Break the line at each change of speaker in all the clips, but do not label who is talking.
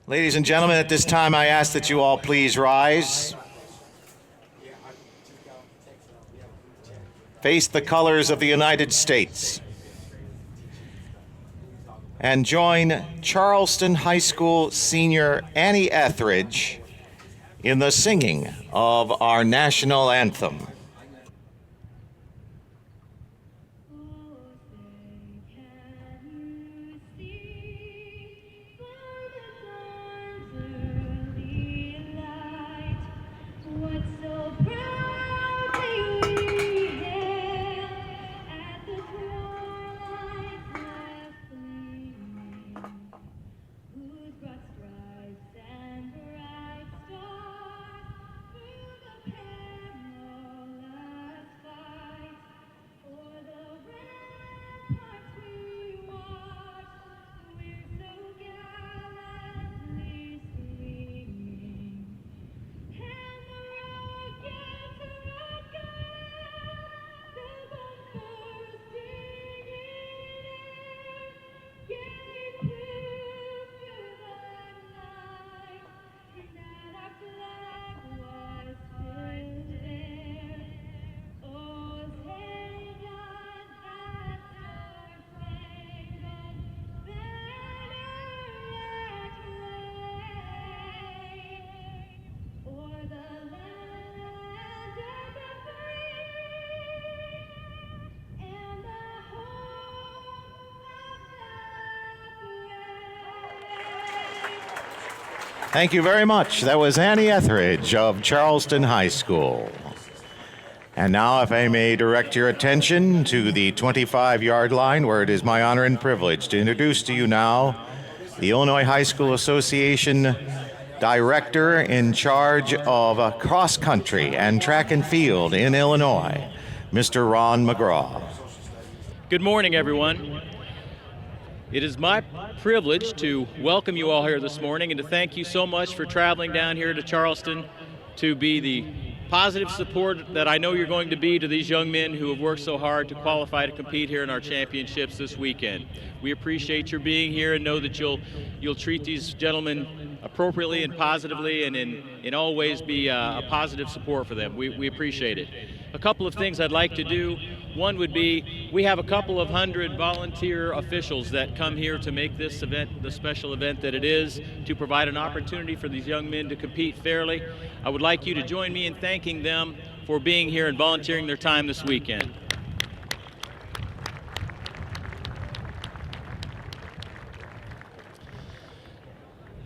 Ladies and gentlemen, at this time I ask that you all please rise. Face the colors of the United States. And join Charleston High School senior Annie Etheridge in the singing of our national anthem. Thank you very much. That was Annie Etheridge of Charleston High School. And now, if I may direct your attention to the 25-yard line, where it is my honor and privilege to introduce to you now the Illinois High School Association Director in charge of cross country and track and field in Illinois, Mr. Ron McGraw.
Good morning, everyone. It is my privilege to welcome you all here this morning and to thank you so much for traveling down here to Charleston to be the positive support that I know you're going to be to these young men who have worked so hard to qualify to compete here in our championships this weekend. We appreciate your being here and know that you'll treat these gentlemen appropriately and positively and in all ways be a positive support for them. We appreciate it. A couple of things I'd like to do. One would be, we have a couple of hundred volunteer officials that come here to make this event the special event that it is, to provide an opportunity for these young men to compete fairly. I would like you to join me in thanking them for being here and volunteering their time this weekend.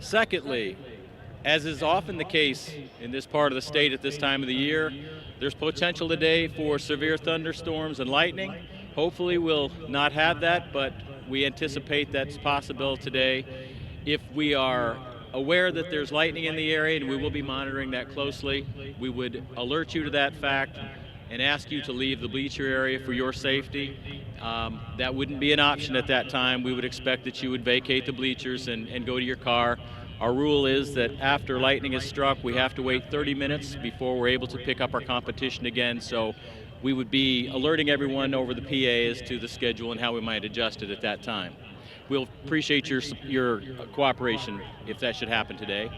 Secondly, as is often the case in this part of the state at this time of the year, there's potential today for severe thunderstorms and lightning. Hopefully we'll not have that, but we anticipate that's possible today. If we are aware that there's lightning in the area, and we will be monitoring that closely, we would alert you to that fact and ask you to leave the bleacher area for your safety. That wouldn't be an option at that time. We would expect that you would vacate the bleachers and go to your car. Our rule is that after lightning is struck, we have to wait 30 minutes before we're able to pick up our competition again. So we would be alerting everyone over the PA as to the schedule and how we might adjust it at that time. We'll appreciate your cooperation if that should happen today.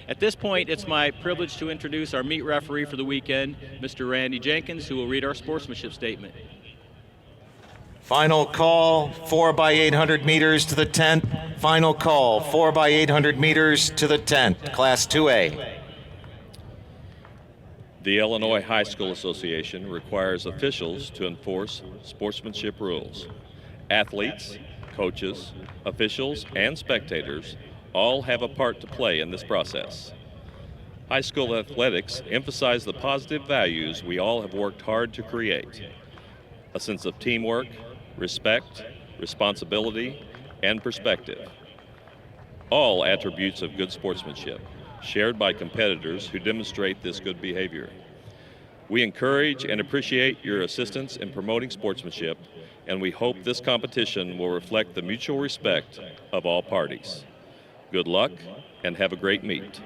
At this point, it's my privilege to introduce our meet referee for the weekend, Mr. Randy Jenkins, who will read our sportsmanship statement.
Final call, 4 by 800 meters to the 10th. Final call, 4 by 800 meters to the 10th, Class 2A.
The Illinois High School Association requires officials to enforce sportsmanship rules. Athletes, coaches, officials, and spectators all have a part to play in this process. High school athletics emphasize the positive values we all have worked hard to create: a sense of teamwork, respect, responsibility, and perspective. All attributes of good sportsmanship, shared by competitors who demonstrate this good behavior. We encourage and appreciate your assistance in promoting sportsmanship, and we hope this competition will reflect the mutual respect of all parties. Good luck, and have a great meet.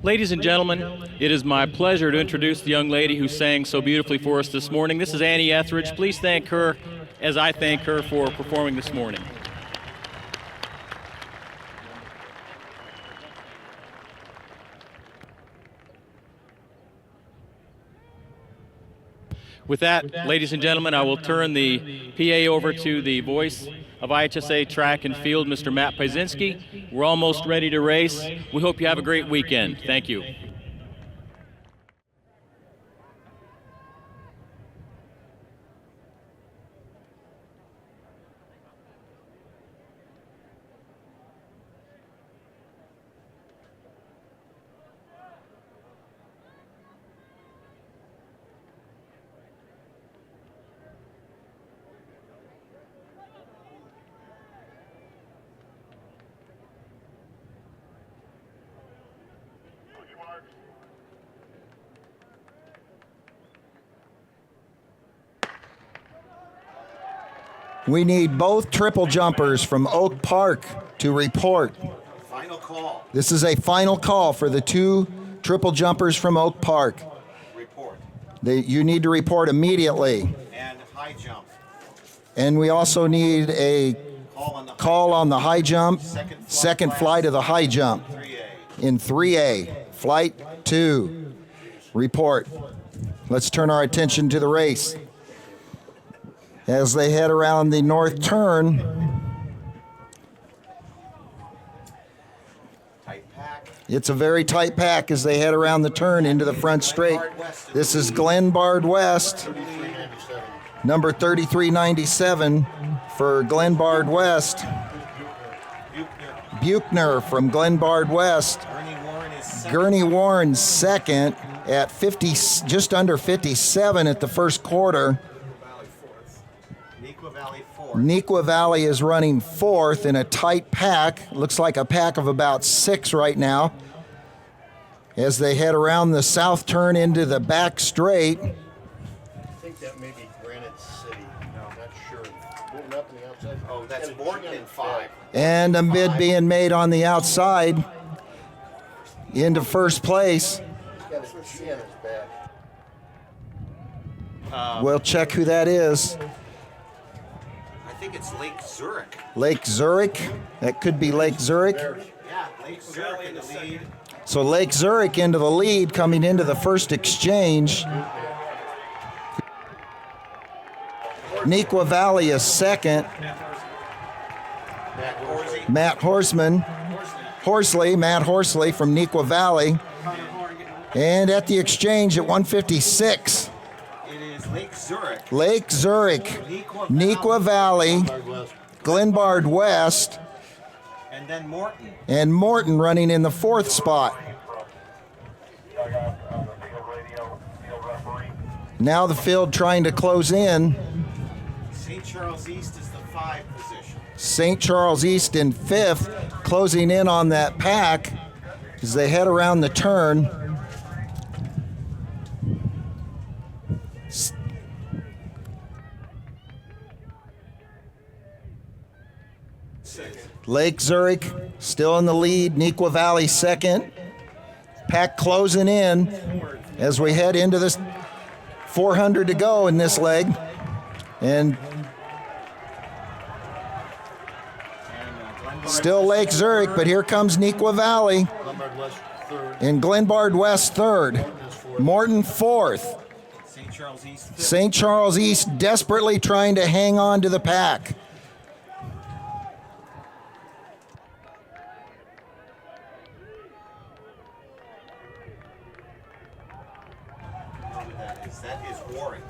Ladies and gentlemen, it is my pleasure to introduce the young lady who sang so beautifully for us this morning. This is Annie Etheridge. Please thank her as I thank her for performing this morning. With that, ladies and gentlemen, I will turn the PA over to the voice of IHSA Track and Field, Mr. Matt Pyzinski. We're almost ready to race. We hope you have a great weekend. Thank you.
We need both triple jumpers from Oak Park to report.
Final call.
This is a final call for the 2 triple jumpers from Oak Park.
Report.
You need to report immediately.
And high jump.
And we also need a call on the high jump, second flight of the high jump.
3A.
In 3A, flight 2. Report. Let's turn our attention to the race. As they head around the north turn,
Tight pack.
it's a very tight pack as they head around the turn into the front straight. This is Glenbard West, number 3397 for Glenbard West. Buchner from Glenbard West. Gurney Warren second at 50, just under 57 at the first quarter. Neuqua Valley is running fourth in a tight pack. Looks like a pack of about 6 right now. As they head around the south turn into the back straight.
I think that may be Granite City. No, I'm not sure. Moving up on the outside.
Oh, that's Morton in 5.
And a bid being made on the outside into first place.
He's got a C on his back.
We'll check who that is.
I think it's Lake Zurich.
Lake Zurich. That could be Lake Zurich.
Yeah, Lake Zurich in the lead.
So Lake Zurich into the lead coming into the first exchange. Neuqua Valley is second. Matt Horsley from Neuqua Valley. And at the exchange at 156.
It is Lake Zurich.
Lake Zurich, Neuqua Valley, Glenbard West,
And then Morton.
and Morton running in the 4th spot. Now the field trying to close in.
St. Charles East is the 5 position.
St. Charles East in 5th, closing in on that pack as they head around the turn. Lake Zurich still in the lead. Neuqua Valley second. Pack closing in as we head into this 400 to go in this leg. And still Lake Zurich, but here comes Neuqua Valley.
Glenbard West third.
And Glenbard West third. Morton fourth.
St. Charles East 5th.
St. Charles East desperately trying to hang on to the pack.
That is Warren.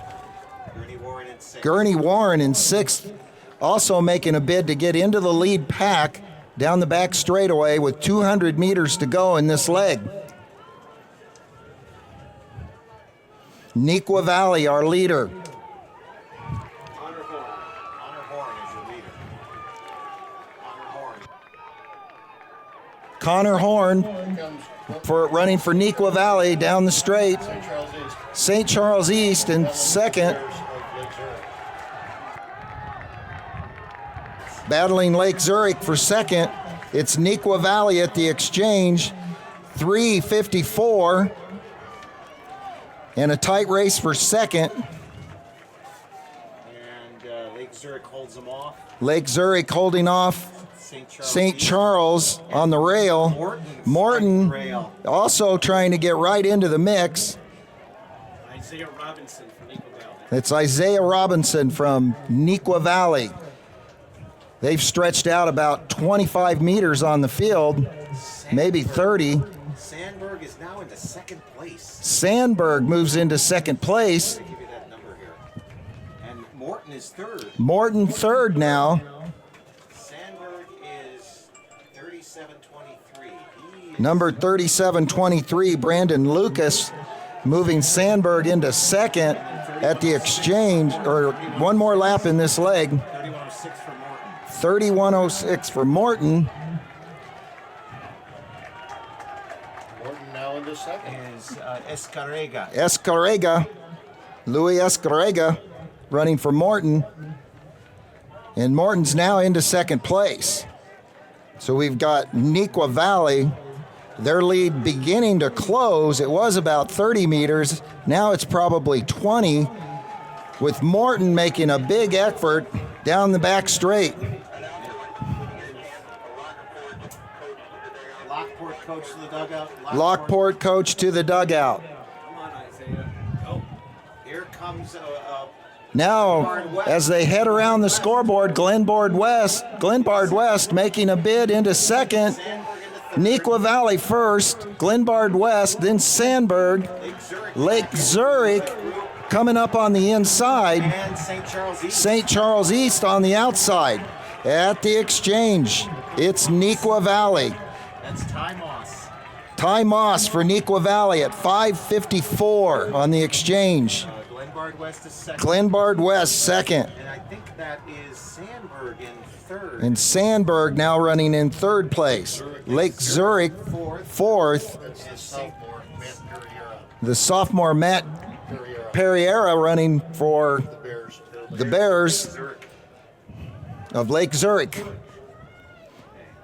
Gurney Warren in 6th.
Gurney Warren in 6th, also making a bid to get into the lead pack down the back straightaway with 200 meters to go in this leg. Neuqua Valley, our leader.
Connor Horn is your leader.
Connor Horn
Comes
for running for Neuqua Valley down the straight.
St. Charles East.
St. Charles East in second,
Of Lake Zurich.
battling Lake Zurich for second. It's Neuqua Valley at the exchange, 3:54, and a tight race for second.
And Lake Lake Zurich holds them off.
Lake Zurich holding off. St. Charles on the rail. Morton also trying to get right into the mix.
Isaiah Robinson from Neuqua Valley.
It's Isaiah Robinson from Neuqua Valley. They've stretched out about 25 meters on the field, maybe 30.
Sandberg is now into second place.
Sandberg moves into second place.
I'll give you that number here. And Morton is third.
Morton third now.
Sandberg is 37.23.
Number 3723, Brandon Lucas, moving Sandberg into second at the exchange, or one more lap in this leg.
31.06 for Morton.
31.06 for Morton.
Morton now into second.
Is Escarrega.
Escarrega, Louis Escarrega, running for Morton. And Morton's now into second place. So we've got Neuqua Valley, their lead beginning to close. It was about 30 meters. Now it's probably 20, with Morton making a big effort down the back straight.
Lockport coach to the dugout.
Lockport coach to the dugout.
Come on, Isaiah. Go.
Here comes
Now, as they head around the scoreboard, Glenbard West making a bid into second. Neuqua Valley first, Glenbard West, then Sandberg. Lake Zurich coming up on the inside.
and St. Charles East.
St. Charles East on the outside. At the exchange, it's Neuqua Valley.
That's Ty Moss.
Ty Moss for Neuqua Valley at 5:54 on the exchange.
Glenbard West is second.
Glenbard West second.
And I think that is Sandberg in third.
And Sandberg now running in third place. Lake Zurich fourth.
That's the sophomore, Matt Perriera.
The sophomore Matt Perriera running for
The Bears.
the Bears of Lake Zurich.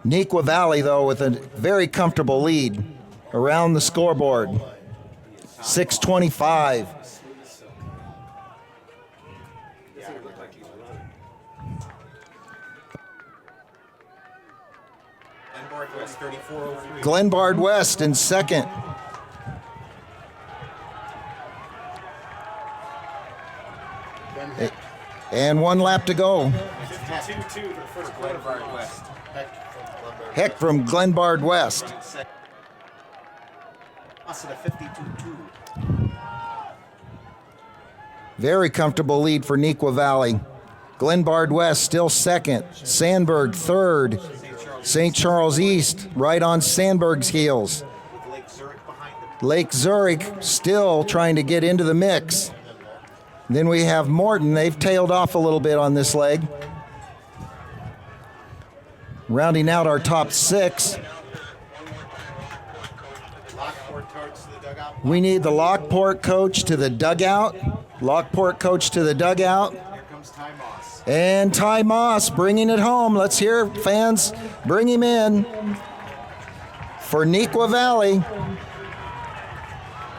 Neuqua Valley, though, with a very comfortable lead around the scoreboard. 6:25.
Glenbard West 34.03.
Glenbard West in second. And one lap to go.
52 for the first quarter.
Glenbard West.
Heck from Glenbard West.
Us at a 52.2.
Very comfortable lead for Neuqua Valley. Glenbard West still second. Sandberg third. St. Charles East right on Sandberg's heels.
With Lake Zurich behind them.
Lake Zurich still trying to get into the mix. Then we have Morton. They've tailed off a little bit on this leg. Rounding out our top six,
Lockport towards the dugout.
we need the Lockport coach to the dugout. Lockport coach to the dugout.
Here comes Ty Moss.
And Ty Moss bringing it home. Let's hear fans bring him in for Neuqua Valley.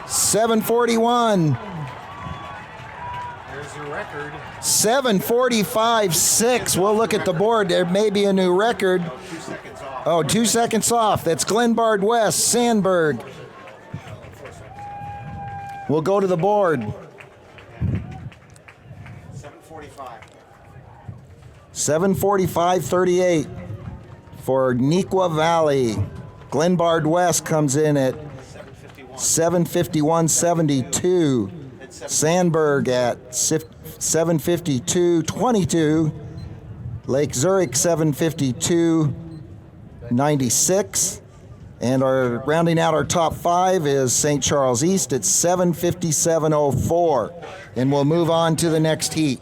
7:41.
There's your record.
7:45.6. We'll look at the board. There may be a new record.
2 seconds off.
Oh, 2 seconds off. That's Glenbard West, Sandberg. We'll go to the board.
7:45.
7:45.38 for Neuqua Valley. Glenbard West comes in at 7:51.72. Sandberg at 7:52.22. Lake Zurich 7:52.96. And our rounding out our top five is St. Charles East at 7:57.04. And we'll move on to the next heat.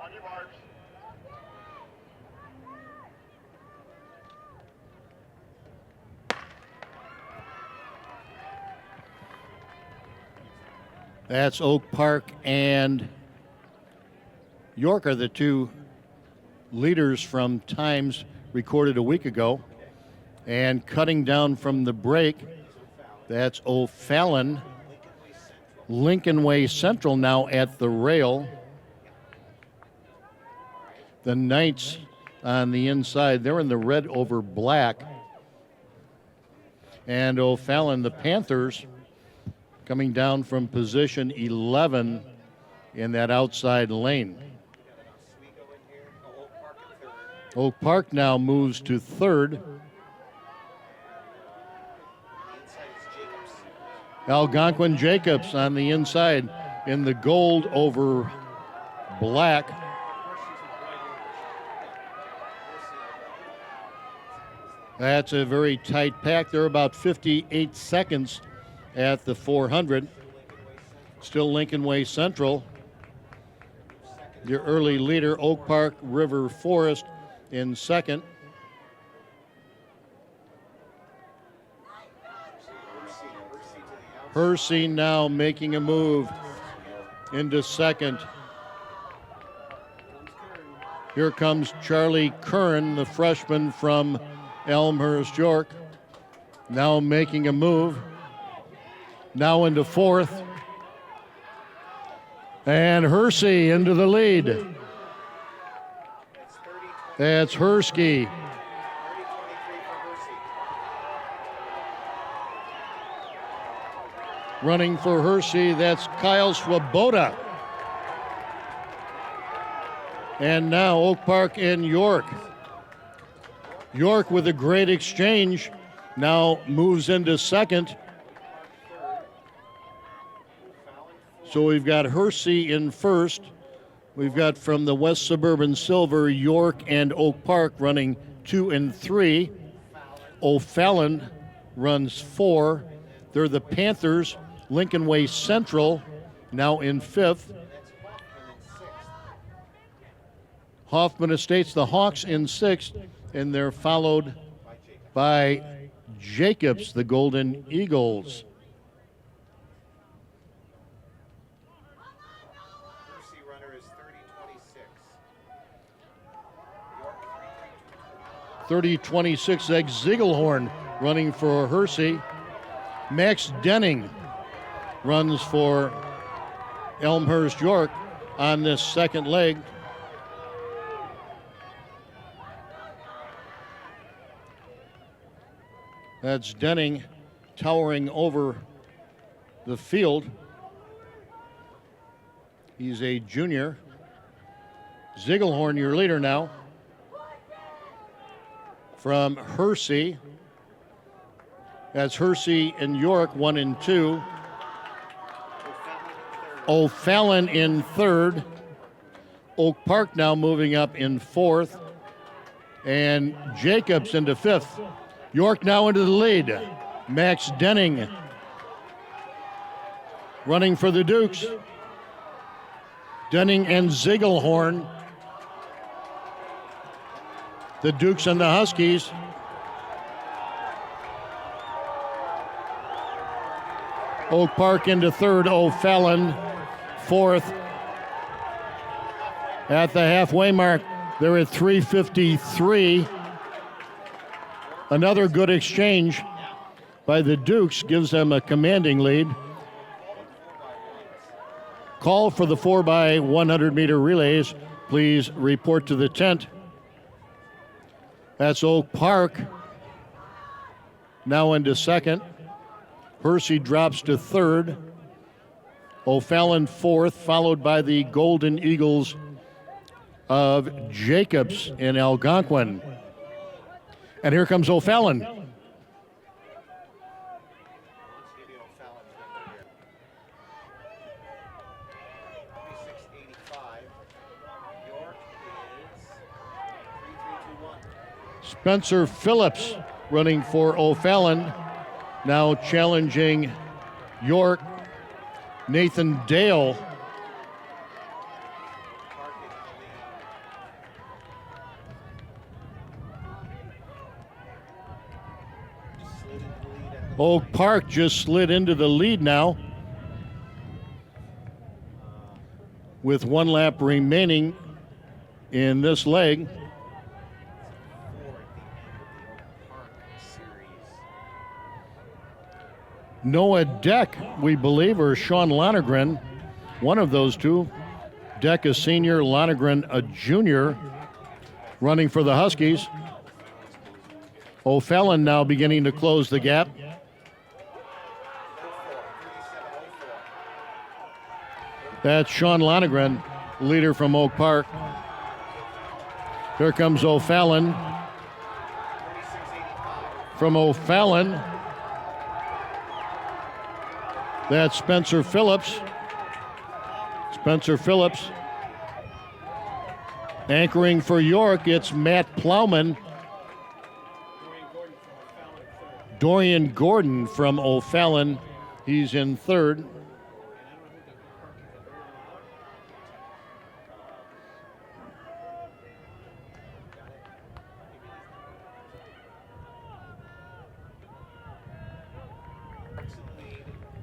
On your marks.
That's Oak Park and York are the two leaders from times recorded a week ago. And cutting down from the break, that's O'Fallon. Lincoln Way Central now at the rail. The Knights on the inside, they're in the red over black. And O'Fallon, the Panthers, coming down from position 11 in that outside lane. Oak Park now moves to third. Algonquin Jacobs on the inside in the gold over black. That's a very tight pack. They're about 58 seconds at the 400. Still Lincoln Way Central. Your early leader, Oak Park River Forest, in second. Hersey now making a move into second. Here comes Charlie Curran, the freshman from Elmhurst, York, now making a move. Now into fourth. And Hersey into the lead. That's Hersey. Running for Hersey, that's Kyle Swoboda. And now Oak Park and York. York with a great exchange now moves into second. So we've got Hersey in first. We've got from the West Suburban Silver, York and Oak Park running 2 and 3. O'Fallon runs 4. They're the Panthers. Lincoln Way Central now in 5th. Hoffman Estates, the Hawks in 6th, and they're followed by Jacobs, the Golden Eagles.
Hersey runner is
30-26, Egg Ziegelhorn running for Hersey. Max Denning runs for Elmhurst York on this second leg. That's Denning towering over the field. He's a junior. Ziegelhorn, your leader now. From Hersey. That's Hersey and York, 1 and 2. O'Fallon in third. Oak Park now moving up in fourth. And Jacobs into fifth. York now into the lead. Max Denning running for the Dukes. Denning and Ziegelhorn. The Dukes and the Huskies. Oak Park into third, O'Fallon fourth. At the halfway mark, they're at 3:53. Another good exchange by the Dukes gives them a commanding lead. Call for the 4x100 meter relays. Please report to the tent. That's Oak Park now into second. Hersey drops to third. O'Fallon fourth, followed by the Golden Eagles of Jacobs in Algonquin. And here comes O'Fallon. Spencer Phillips running for O'Fallon, now challenging York. Nathan Dale Oak Park just slid into the lead now with 1 lap remaining in this leg. Noah Deck, we believe, or Sean Lonergan, one of those two. Deck a senior, Lonergan a junior, running for the Huskies. O'Fallon now beginning to close the gap. That's Sean Lonergan, leader from Oak Park. Here comes O'Fallon. From O'Fallon, that's Spencer Phillips. Spencer Phillips. Anchoring for York, it's Matt Plowman. Dorian Gordon from O'Fallon, he's in third.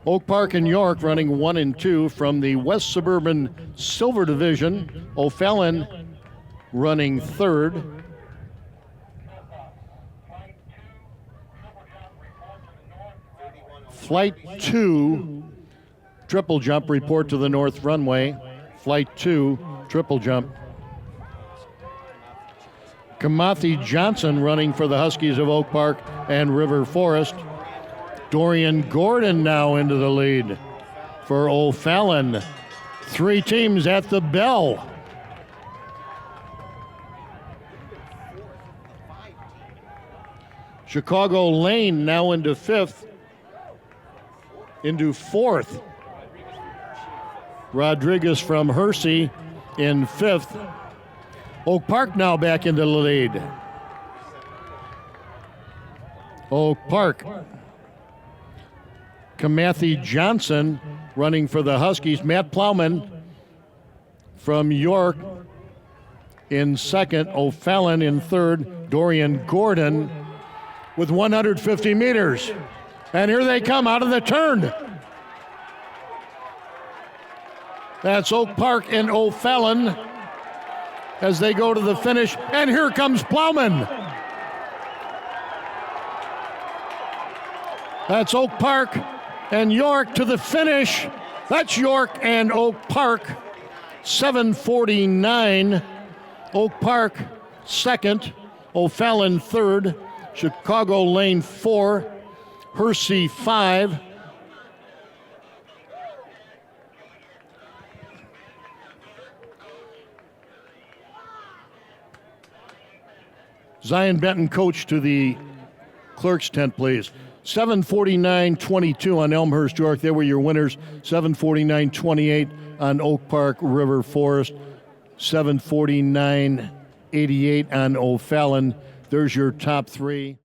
Oak Park and York running 1 and 2 from the West Suburban Silver Division. O'Fallon running third. Flight 2, triple jump, report to the north runway. Flight 2, triple jump. Kamathi Johnson running for the Huskies of Oak Park and River Forest. Dorian Gordon now into the lead for O'Fallon. 3 teams at the bell. Chicago Lane now into 5th. Into 4th. Rodriguez from Hersey in 5th. Oak Park now back into the lead. Oak Park. Kamathi Johnson running for the Huskies. Matt Plowman from York in 2nd. O'Fallon in 3rd. Dorian Gordon with 150 meters. And here they come out of the turn. That's Oak Park and O'Fallon as they go to the finish. And here comes Plowman. That's Oak Park and York to the finish. That's York and Oak Park. 7:49. Oak Park 2nd. O'Fallon 3rd. Chicago Lane 4. Hersey 5. Zion Benton, coach to the clerk's tent, please. 7:49.22 on Elmhurst, York. They were your winners. 7:49.28 on Oak Park, River Forest. 7:49.88 on O'Fallon. There's your top 3.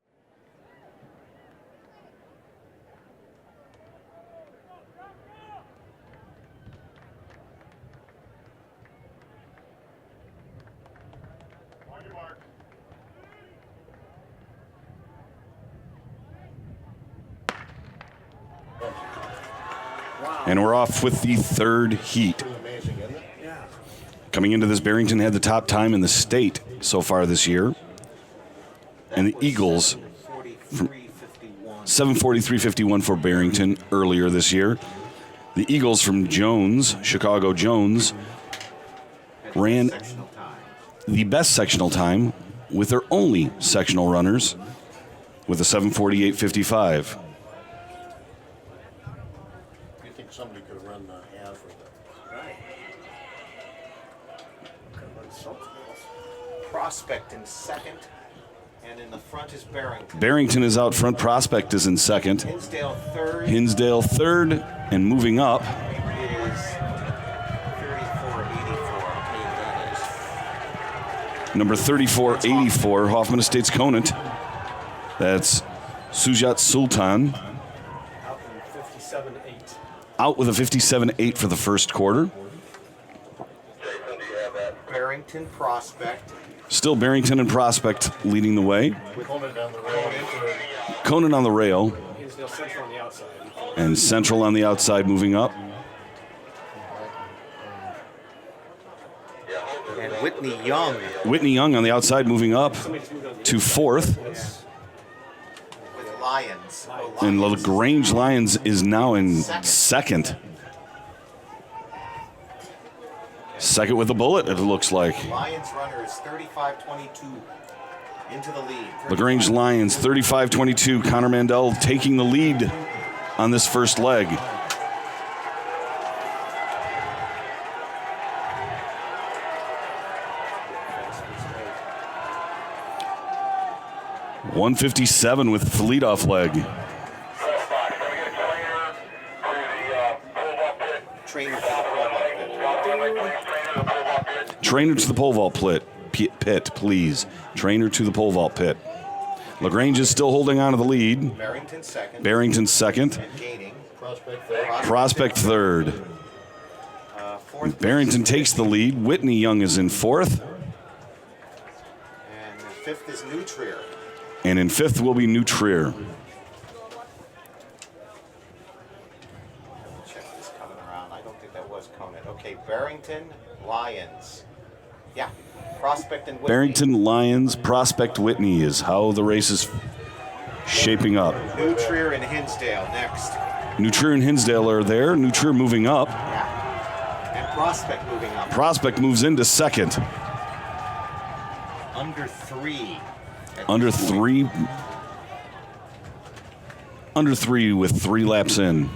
And we're off with the 3rd heat. Coming into this, Barrington had the top time in the state so far this year. And the Eagles, from 7:43.51 for Barrington earlier this year. The Eagles from Jones, Chicago Jones, ran the best sectional time with their only sectional runners with a 7:48.55.
Somebody could have run the half or the. Right. Could have run something else.
Prospect in 2nd, and in the front is Barrington.
Barrington is out front. Prospect is in 2nd.
Hinsdale 3rd.
Hinsdale 3rd, and moving up
Is 3484.
number 3484, Hoffman Estates Conant. That's Sujat Sultan.
Out in 57.8.
Out with a 57.8 for the first quarter.
Barrington, Prospect.
Still Barrington and Prospect leading the way.
With Conan down the road.
Conant on the rail,
Hinsdale Central on the outside.
and Central on the outside moving up.
And Whitney Young.
Whitney Young on the outside moving up to 4th.
With
Lions.
And LaGrange Lions is now in second. Second with a bullet, it looks like.
Lions runner is 35-22 into the lead.
LaGrange Lions, 35-22. Connor Mandel taking the lead on this first leg. .157 with the leadoff leg. Trainer to the pole vault pit, please. Trainer to the pole vault pit. LaGrange is still holding on to the lead. Barrington second.
And gaining.
Prospect third. Barrington takes the lead. Whitney Young is in fourth.
And fifth is New Trier.
And in fifth will be New Trier.
Check this coming around. I don't think that was Conant. Okay, Barrington, Lions. Yeah, Prospect and Whitney.
Barrington, Lions, Prospect, Whitney is how the race is shaping up.
New Trier and Hinsdale next.
New Trier and Hinsdale are there. New Trier moving up.
Yeah. And Prospect moving up.
Prospect moves into second.
Under three.
Under three with 3 laps in.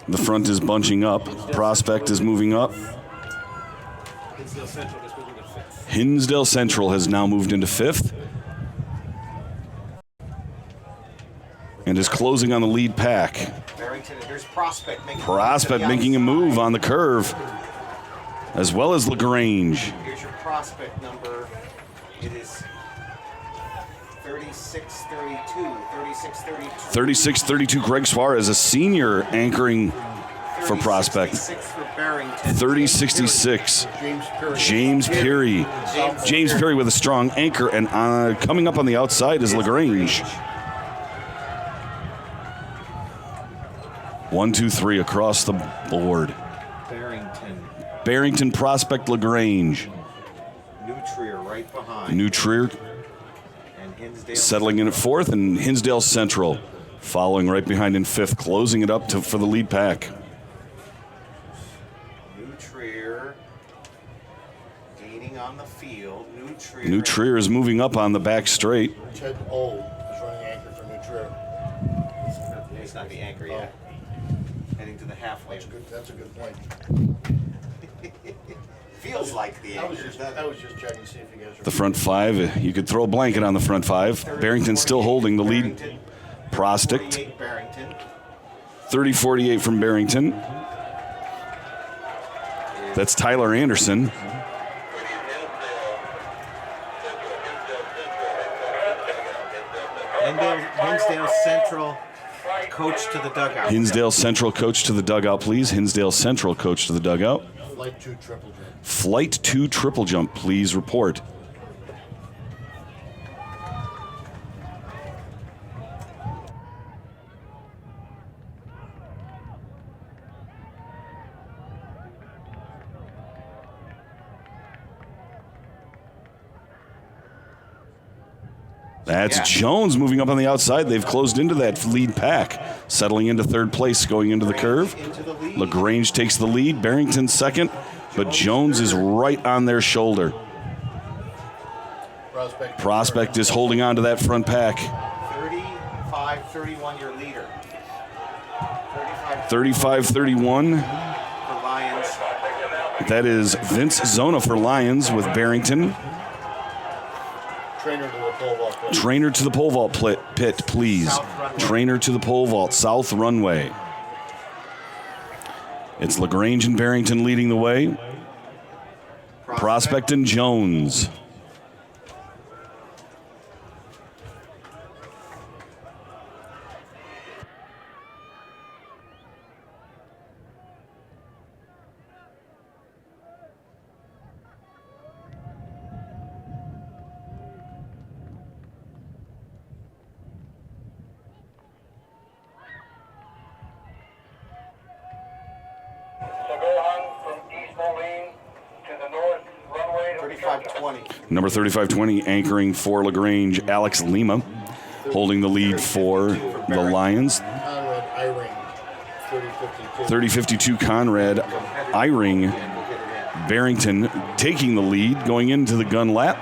The front is bunching up. Prospect is moving up. Hinsdale Central has now moved into fifth and is closing on the lead pack.
Barrington, here's Prospect
making a move on the curve, as well as LaGrange.
Here's your Prospect number. It is 36-32.
36-32. Greg Suarez, a senior, anchoring for Prospect. 30-66. James Peary. James Peary with a strong anchor, and coming up on the outside is LaGrange. 1, 2, 3 across the board. Barrington, Prospect, LaGrange.
New Trier right behind.
New Trier settling in at fourth, and Hinsdale Central following right behind in fifth, closing it up for the lead pack.
New Trier gaining on the field.
New Trier is moving up on the back straight.
Ted O is running anchor for New Trier. He's not the anchor yet. Heading to the halfway. That's a good point. Feels like the anchor. I was just checking to see if you guys are...
The front five, you could throw a blanket on the front five. Barrington still holding the lead. Prospect. 30-48 from Barrington. That's Tyler Anderson.
Hinsdale Central coach to the dugout.
Hinsdale Central coach to the dugout, please. Hinsdale Central coach to the dugout.
Flight 2 triple jump.
Flight 2 triple jump, please report. That's Jones moving up on the outside. They've closed into that lead pack, settling into third place, going into the curve. LaGrange takes the lead. Barrington second, but Jones is right on their shoulder. Prospect is holding on to that front pack.
35-31, your leader.
35-31.
For Lions.
That is Vince Zona for Lions with Barrington. Trainer to the pole vault pit, please. Trainer to the pole vault, south runway. It's LaGrange and Barrington leading the way. Prospect and Jones. Number 3520 anchoring for LaGrange, Alex Lima, holding the lead for the Lions.
Conrad Eyring, 30-52.
30-52 Conrad Eyring Barrington taking the lead going into the gun lap.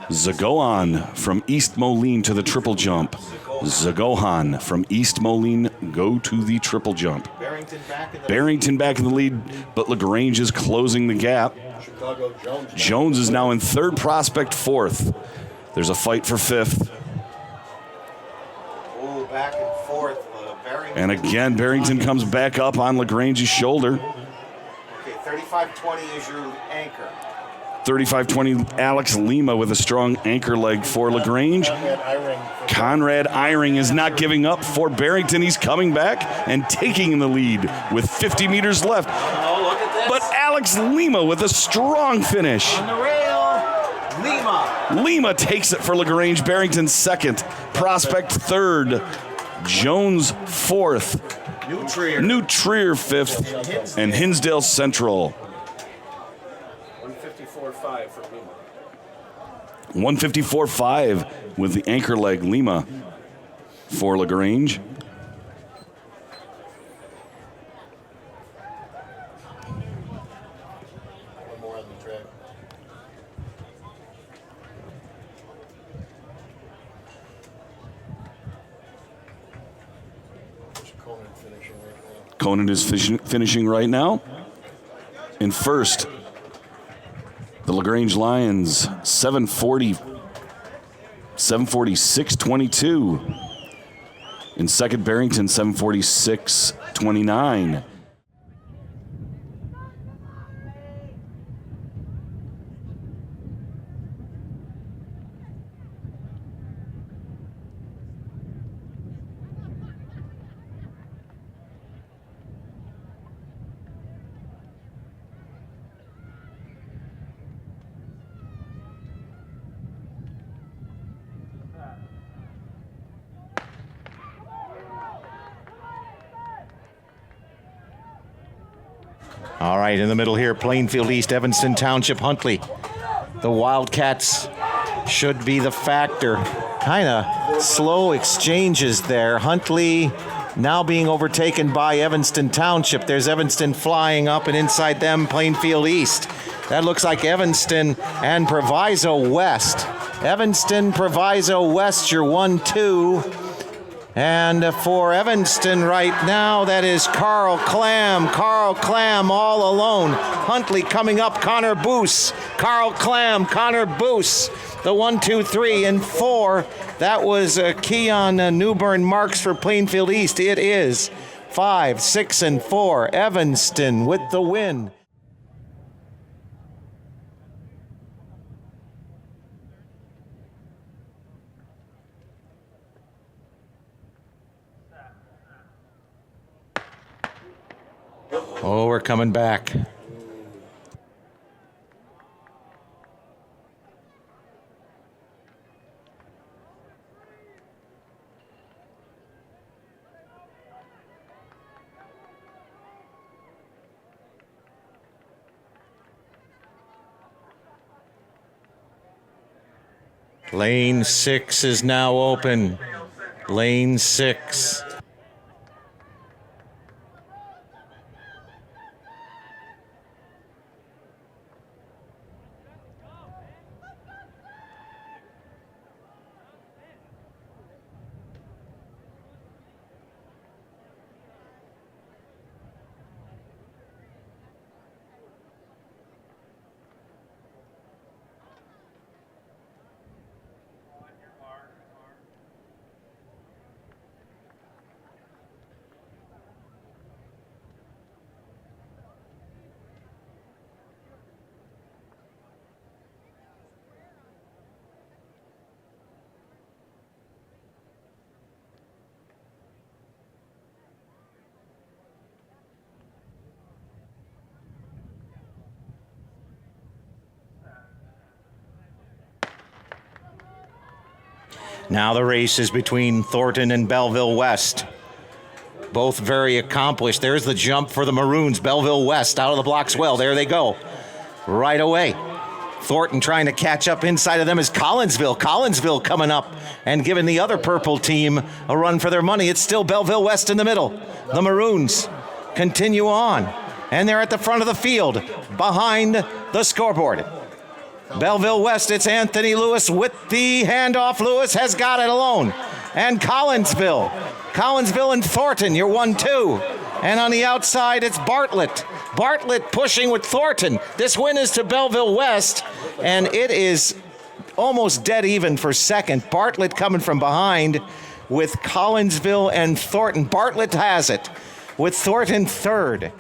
Zagohan from East Moline to the triple jump. Zagohan from East Moline go to the triple jump. Barrington back in the lead, but LaGrange is closing the gap.
Chicago Jones.
Jones is now in third, Prospect fourth. There's a fight for fifth.
Oh, back and forth. Barrington.
And again, Barrington comes back up on LaGrange's shoulder.
Okay, 35-20 is your anchor.
35-20 Alex Lima with a strong anchor leg for LaGrange. Conrad Eyring is not giving up for Barrington. He's coming back and taking the lead with 50 meters left.
Oh, look at this.
But Alex Lima with a strong finish.
On the rail, Lima.
Lima takes it for LaGrange. Barrington second. Prospect third. Jones fourth. New Trier fifth. And Hinsdale Central.
154.5 for Lima.
154.5 with the anchor leg Lima for LaGrange.
One more on the track. Conan finishing right now.
Conan is finishing right now. In first, the LaGrange Lions, 746.22. In second, Barrington, 746.29.
All right, in the middle here, Plainfield East, Evanston Township, Huntley. The Wildcats should be the factor. Kind of slow exchanges there. Huntley now being overtaken by Evanston Township. There's Evanston flying up, and inside them, Plainfield East. That looks like Evanston and Proviso West. Evanston, Proviso West, your 1-2. And for Evanston right now, that is Carl Clam. Carl Clam all alone. Huntley coming up, Connor Boos. Carl Clam, Connor Boos. The 1, 2, 3, and 4. That was Keon Newburn Marks for Plainfield East. It is 5, 6, and 4. Evanston with the win. Oh, we're coming back. Lane 6 is now open. Lane 6. Now the race is between Thornton and Belleville West. Both very accomplished. There's the jump for the Maroons. Belleville West out of the blocks well. There they go. Right away. Thornton trying to catch up. Inside of them is Collinsville. Collinsville coming up and giving the other purple team a run for their money. It's still Belleville West in the middle. The Maroons continue on. And they're at the front of the field behind the scoreboard. Belleville West, it's Anthony Lewis with the handoff. Lewis has got it alone. And Collinsville and Thornton, you're 1-2. And on the outside, it's Bartlett. Bartlett pushing with Thornton. This win is to Belleville West, and it is almost dead even for second. Bartlett coming from behind with Collinsville and Thornton. Bartlett has it with Thornton third.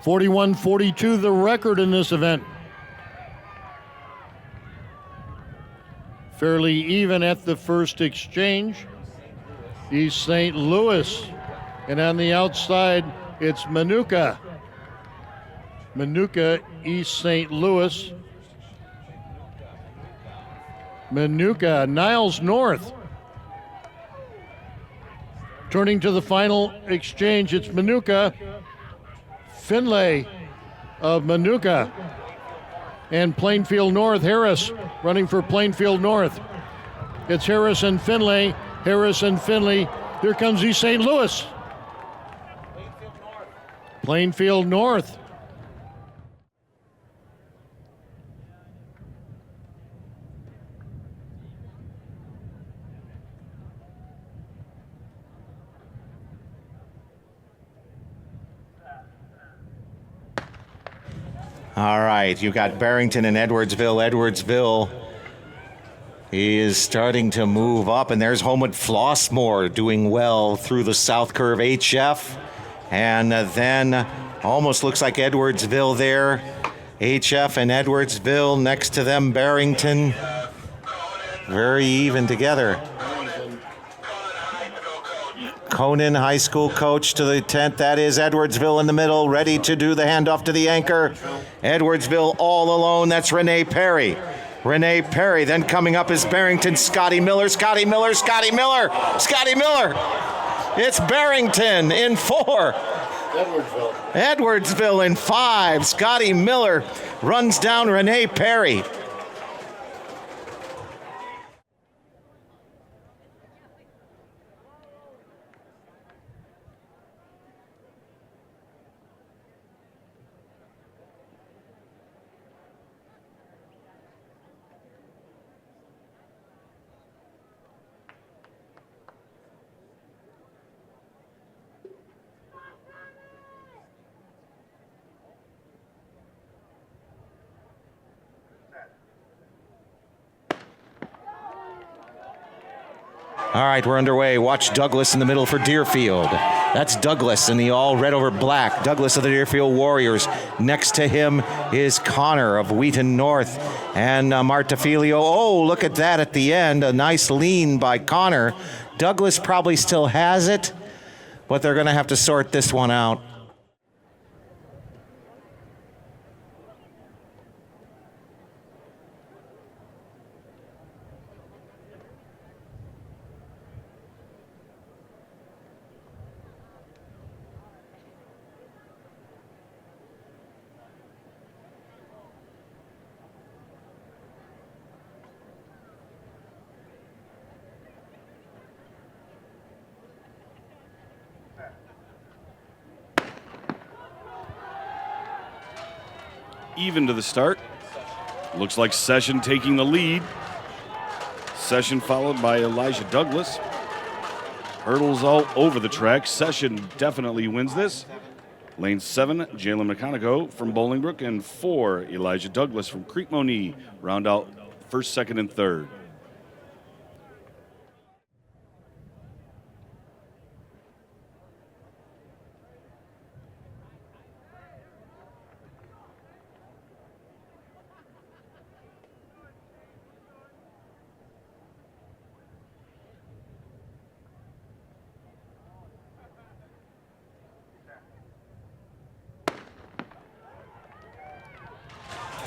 .41-42 the record in this event. Fairly even at the first exchange. East St. Louis. And on the outside, it's Manuka. Manuka, East St. Louis. Manuka, Niles North. Turning to the final exchange, it's Manuka. Finlay of Manuka, and Plainfield North, Harris running for Plainfield North. It's Harris and Finlay, Here comes East St. Louis. Plainfield North.
All right, you got Barrington and Edwardsville. Edwardsville is starting to move up, and there's Homewood Flossmoor doing well through the South Curve HF. And then almost looks like Edwardsville there. HF and Edwardsville next to them, Barrington. Very even together. Conan High School coach to the 10th. That is Edwardsville in the middle, ready to do the handoff to the anchor. Edwardsville all alone. That's Renee Perry. Renee Perry. Then coming up is Barrington. Scotty Miller. It's Barrington in 4. Edwardsville in 5. Scotty Miller runs down Renee Perry. All right, we're underway. Watch Douglas in the middle for Deerfield. That's Douglas in the all red over black. Douglas of the Deerfield Warriors. Next to him is Connor of Wheaton North and Martafilio. Oh, look at that at the end. A nice lean by Connor. Douglas probably still has it, but they're going to have to sort this one out.
Even to the start. Looks like Session taking the lead. Session followed by Elijah Douglas. Hurdles all over the track. Session definitely wins this. Lane 7, Jalen McConaughey from Bolingbrook, and 4, Elijah Douglas from Creek Monee round out first, second, and third.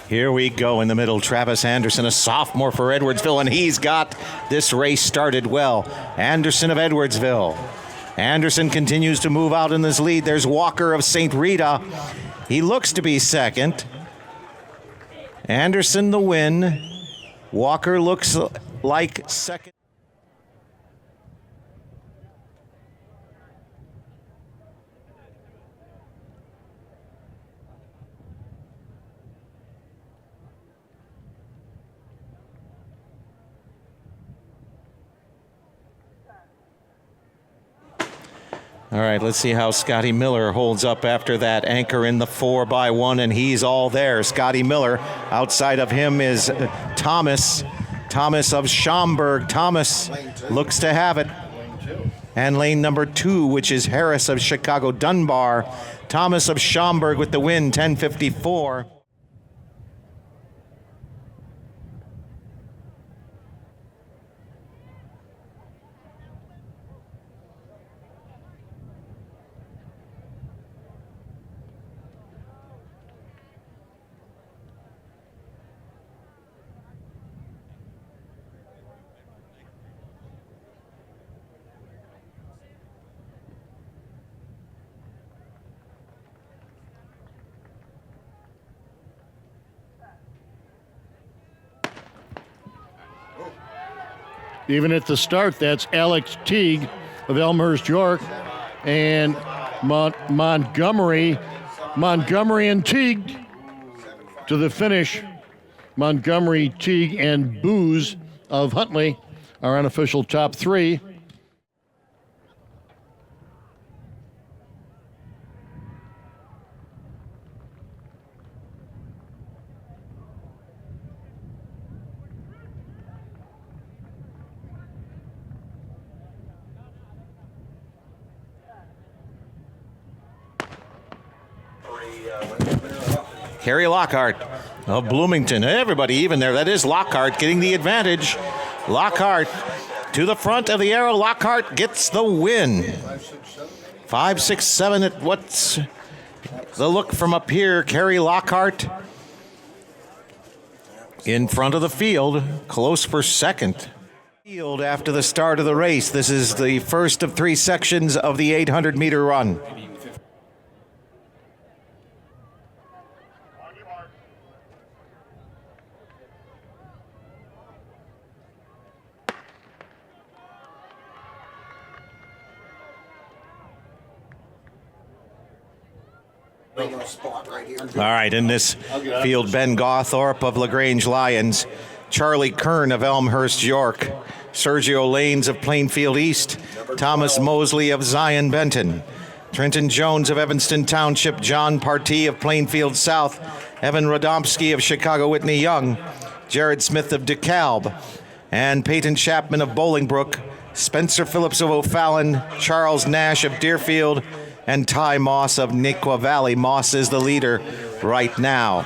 Here we go in the middle. Travis Anderson, a sophomore for Edwardsville, and he's got this race started well. Anderson of Edwardsville. Anderson continues to move out in this lead. There's Walker of St. Rita. He looks to be second. Anderson the win. Walker looks like second. All right, let's see how Scotty Miller holds up after that anchor in the 4x1, and he's all there. Scotty Miller. Outside of him is Thomas. Thomas of Schaumburg. Thomas looks to have it. And lane number 2, which is Harris of Chicago Dunbar. Thomas of Schaumburg with the win, 10:54.
Even at the start, that's Alex Teague of Elmhurst, York, and Montgomery and Teague to the finish. Montgomery, Teague, and Booz of Huntley are unofficial top 3.
Kerry Lockhart of Bloomington. Everybody even there. That is Lockhart getting the advantage. Lockhart to the front of the arrow. Lockhart gets the win. 5, 6, 7 at what's the look from up here. Kerry Lockhart in front of the field, close for second. Field after the start of the race. This is the first of 3 sections of the 800-meter run. All right, in this field, Ben Gawthorpe of LaGrange Lions, Charlie Kern of Elmhurst, York, Sergio Lanes of Plainfield East, Thomas Mosley of Zion Benton, Trenton Jones of Evanston Township, John Partee of Plainfield South, Evan Radomski of Chicago Whitney Young, Jared Smith of DeKalb, and Peyton Chapman of Bolingbrook, Spencer Phillips of O'Fallon, Charles Nash of Deerfield, and Ty Moss of Nequa Valley. Moss is the leader right now.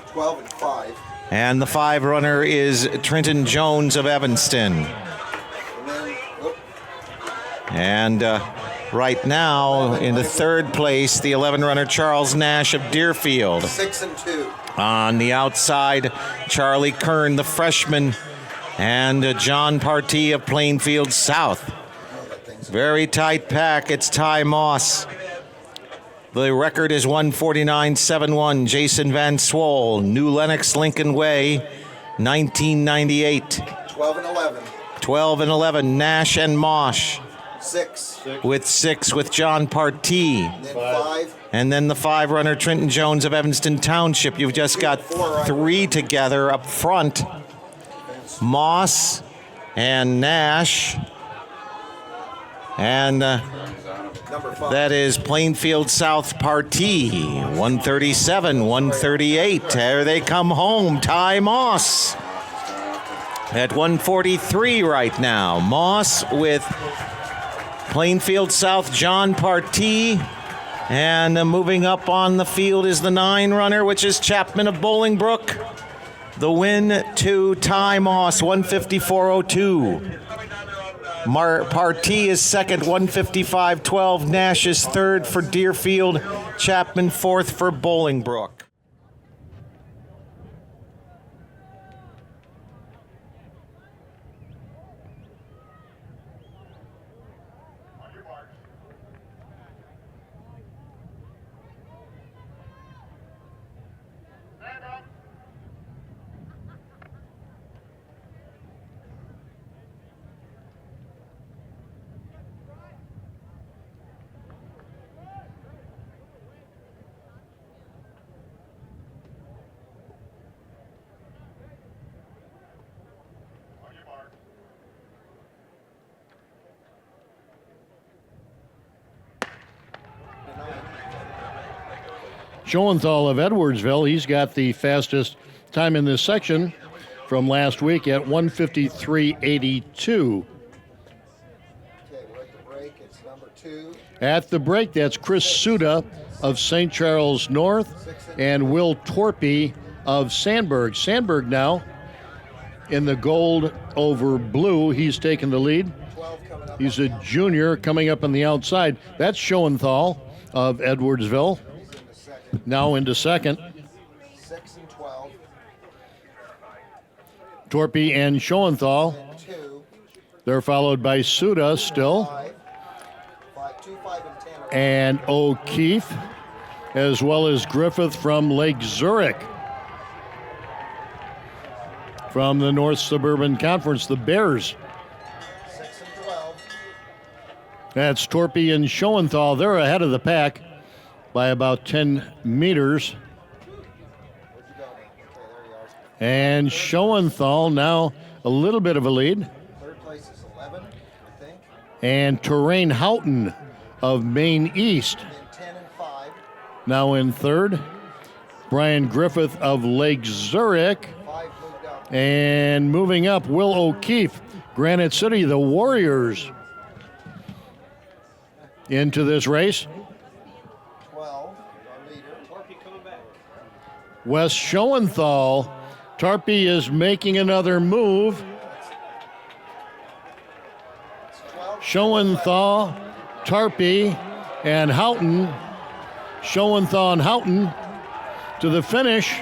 12 and 5.
And the 5 runner is Trenton Jones of Evanston. And right now in the 3rd place, the 11 runner Charles Nash of Deerfield.
6 and 2.
On the outside, Charlie Kern, the freshman, and John Partee of Plainfield South. Very tight pack. It's Ty Moss. The record is 149.71. Jason Van Swol, New Lenox, Lincoln Way, 1998.
12 and 11.
12 and 11. Nash and Mosh
6.
with 6 with John Partee.
And then 5.
And then the 5 runner Trenton Jones of Evanston Township. You've just got 3 together up front. Moss and Nash. And that is Plainfield South Partee, 137, 138. There they come home. Ty Moss at 143 right now. Moss with Plainfield South, John Partee. And moving up on the field is the 9 runner, which is Chapman of Bolingbrook. The win to Ty Moss, 154.02. Partee is second, 155.12. Nash is third for Deerfield. Chapman fourth for Bolingbrook.
Schoenthal of Edwardsville, he's got the fastest time in this section from last week at 1:53.82.
Okay, we're at the break. It's number 2.
At the break, that's Chris Suda of St. Charles North and Will Torpy of Sandburg. Sandburg now in the gold over blue. He's taken the lead. He's a junior coming up on the outside. That's Schoenthal of Edwardsville. Now into second.
6 and 12.
Torpy and Schoenthal.
2.
They're followed by Suda still.
5. 2, 5, and 10.
And O'Keefe, as well as Griffith from Lake Zurich. From the North Suburban Conference, the Bears.
6 and 12.
That's Torpy and Schoenthal. They're ahead of the pack by about 10 meters.
Where'd you go? Okay, there you are.
And Schoenthal now a little bit of a lead.
Third place is 11, I think.
And Terrain Houghton of Maine East
Then 10 and 5.
now in third. Brian Griffith of Lake Zurich.
5 moved up.
And moving up, Will O'Keefe, Granite City, the Warriors, into this race.
12, our leader.
Wes Schoenthal. Tarpey is making another move. Schoenthal, Tarpey, and Houghton. Schoenthal and Houghton to the finish.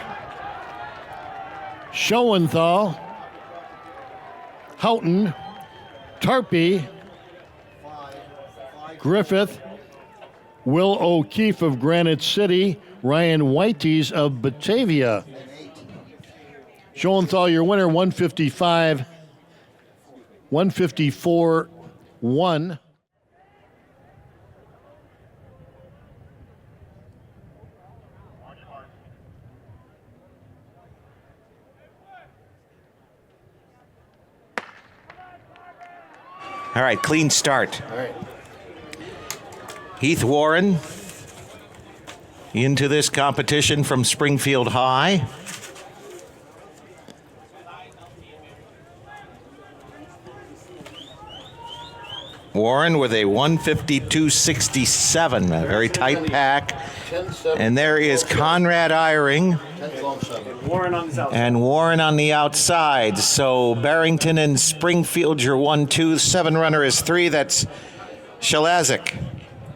Schoenthal, Houghton, Tarpey, Griffith, Will O'Keefe of Granite City, Ryan Whiteys of Batavia. Schoenthal, your winner, 154-1.
All right, clean start.
All right.
Heath Warren into this competition from Springfield High. Warren with a 152.67, a very tight pack. And there is Conrad Eyring
Warren on his outside.
and Warren on the outside. So Barrington and Springfield, your 1-2. 7 runner is 3. That's Shalazik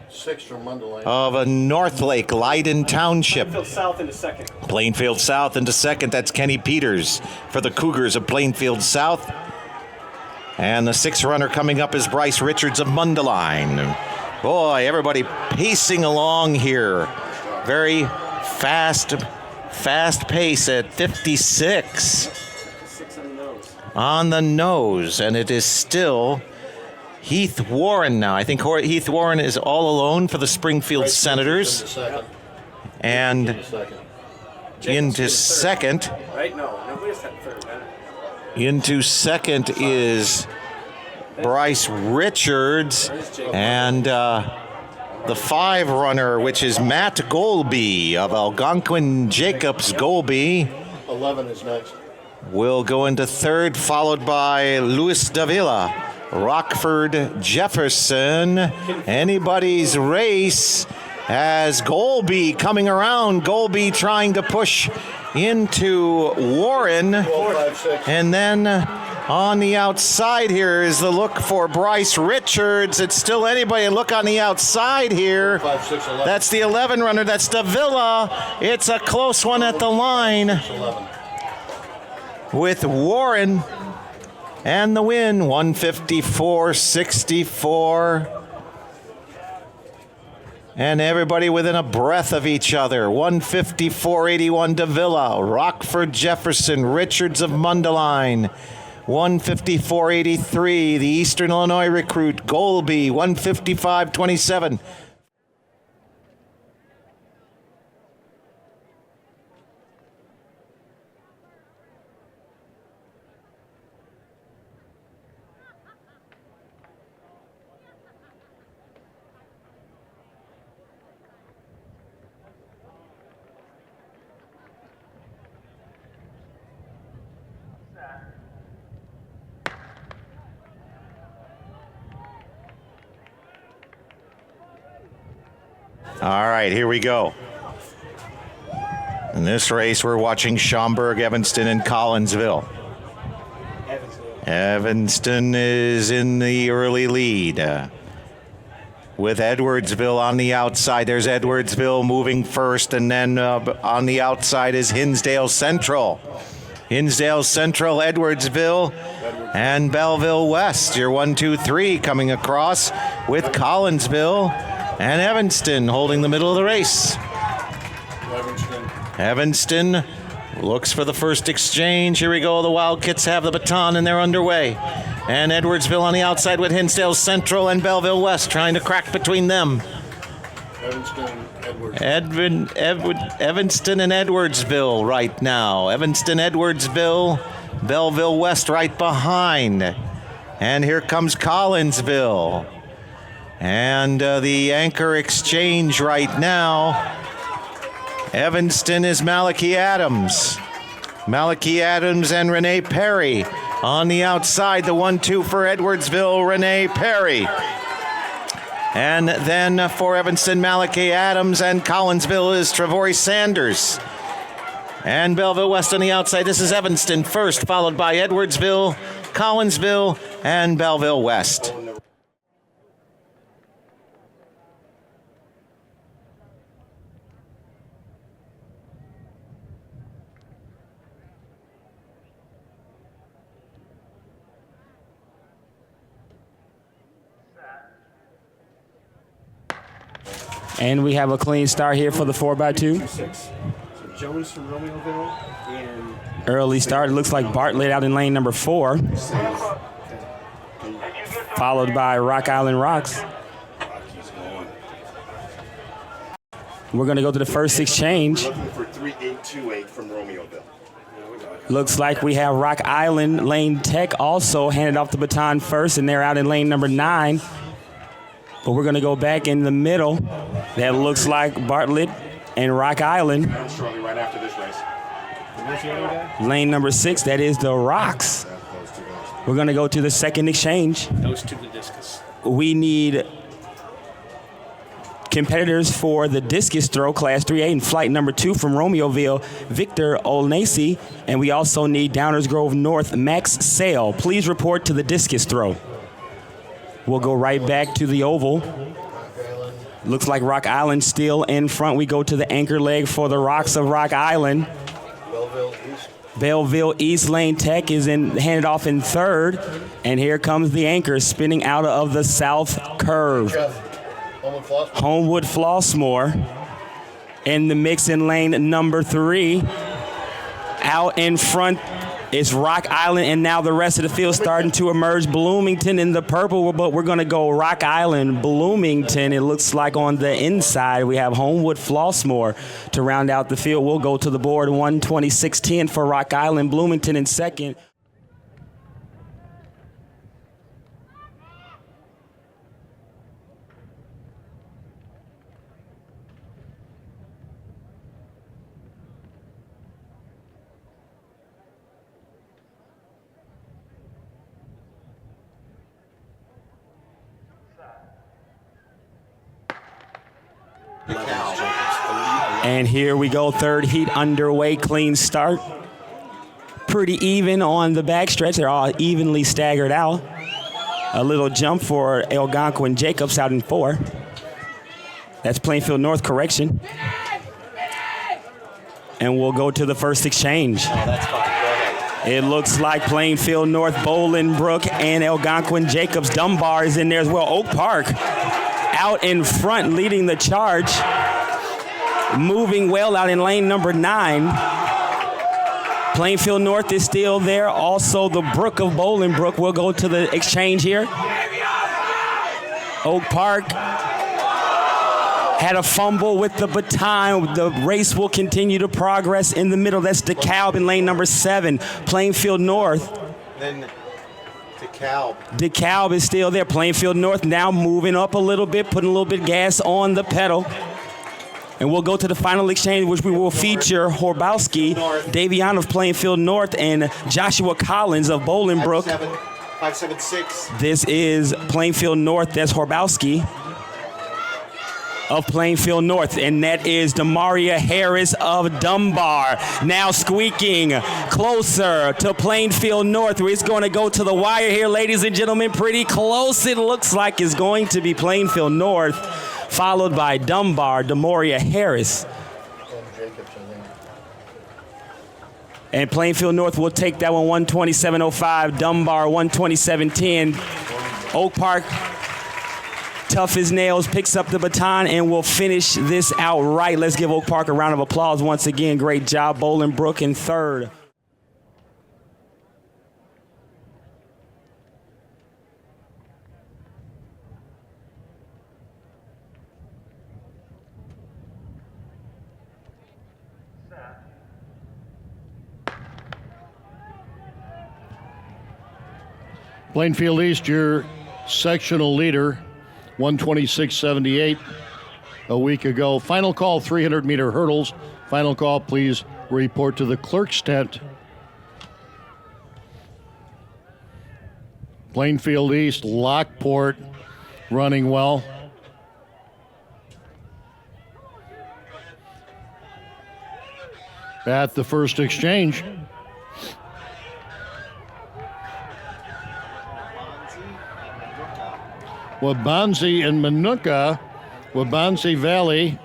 6 from Mundelein.
of a North Lake, Leiden Township.
Plainfield South into second.
Plainfield South into second. That's Kenny Peters for the Cougars of Plainfield South. And the 6th runner coming up is Bryce Richards of Mundelein. Boy, everybody pacing along here. Very fast pace at 56
6 on the nose.
on the nose. And it is still Heath Warren now. I think Heath Warren is all alone for the Springfield Senators. And into second.
Right? No, nobody's had third. Huh?
Into second is Bryce Richards and the 5 runner, which is Matt Golby of Algonquin Jacobs. Golby
11 is next.
will go into third, followed by Luis Davila, Rockford Jefferson. Anybody's race as Golby coming around. Golby trying to push into Warren.
12-5-6.
And then on the outside here is the look for Bryce Richards. It's still anybody. Look on the outside here.
5-6-11.
That's the 11 runner. That's Davila. It's a close one at the line
11.
with Warren and the win, 154-64. And everybody within a breath of each other. 154.81 Davila, Rockford Jefferson, Richards of Mundelein. 154.83 the Eastern Illinois recruit, Golby, 155.27. All right, here we go. In this race, we're watching Schaumburg, Evanston, and Collinsville. Evanston is in the early lead. With Edwardsville on the outside. There's Edwardsville moving first, and then on the outside is Hinsdale Central. Hinsdale Central, Edwardsville, and Belleville West. Your 1, 2, 3 coming across with Collinsville and Evanston holding the middle of the race. Evanston looks for the first exchange. Here we go. The Wildcats have the baton and they're underway. And Edwardsville on the outside with Hinsdale Central and Belleville West trying to crack between them. Evanston and Edwardsville right now. Evanston, Edwardsville, Belleville West right behind. And here comes Collinsville. And the anchor exchange right now. Evanston is Malachi Adams. Malachi Adams and Renee Perry. On the outside, the 1-2 for Edwardsville, Renee Perry. And then for Evanston, Malachi Adams, and Collinsville is Trevori Sanders. And Belleville West on the outside. This is Evanston first, followed by Edwardsville, Collinsville, and Belleville West.
And we have a clean start here for the 4x2.
So Jones from Romeoville and
Early start. It looks like Bartlett out in lane number 4. Followed by Rock Island Rocks. We're going to go to the first exchange.
Looking for 3828 from Romeoville.
Looks like we have Rock Island Lane Tech also handed off the baton first, and they're out in lane number 9. But we're going to go back in the middle. That looks like Bartlett and Rock Island.
Shortly right after this race.
Lane number 6, that is the Rocks. We're going to go to the second exchange.
those to the discus.
We need competitors for the discus throw, Class 3A, in flight number 2 from Romeoville, Victor Olnacey. And we also need Downers Grove North, Max Sale. Please report to the discus throw. We'll go right back to the oval. Looks like Rock Island still in front. We go to the anchor leg for the Rocks of Rock Island. Belleville East Lane Tech is handed off in third. And here comes the anchor spinning out of the south curve. Homewood Flossmoor in the mix in lane number 3. Out in front is Rock Island, and now the rest of the field starting to emerge. Bloomington in the purple, but we're going to go Rock Island, Bloomington. It looks like on the inside we have Homewood Flossmoor to round out the field. We'll go to the board 126.10 for Rock Island, Bloomington in second. And here we go, third heat underway, clean start. Pretty even on the backstretch. They're all evenly staggered out. A little jump for Algonquin Jacobs out in 4. That's Plainfield North correction. And we'll go to the first exchange.
Oh, that's fine. Go ahead.
It looks like Plainfield North, Bolingbrook, and Algonquin Jacobs. Dunbar is in there as well. Oak Park out in front leading the charge. Moving well out in lane number 9. Plainfield North is still there. Also the Brook of Bolingbrook. We'll go to the exchange here. Oak Park had a fumble with the baton. The race will continue to progress in the middle. That's DeKalb in lane number 7. Plainfield North.
Then DeKalb.
DeKalb is still there. Plainfield North now moving up a little bit, putting a little bit of gas on the pedal. And we'll go to the final exchange, which we will feature Horbowski, Davion of Plainfield North, and Joshua Collins of Bolingbrook.
576.
This is Plainfield North. That's Horbowski. of Plainfield North, and that is Demaria Harris of Dunbar. Now squeaking closer to Plainfield North. It's going to go to the wire here, ladies and gentlemen. Pretty close. It looks like it's going to be Plainfield North, followed by Dunbar, Demaria Harris. And Plainfield North will take that one 127.05. Dunbar 127.10. Oak Park, tough as nails, picks up the baton and will finish this out right. Let's give Oak Park a round of applause once again. Great job, Bolingbrook in third.
Plainfield East, your sectional leader, 126.78 a week ago. Final call, 300-meter hurdles. Final call, please report to the clerk's tent. Plainfield East, Lockport running well. At the first exchange. Wabansie and Minooka, Wabansie Valley,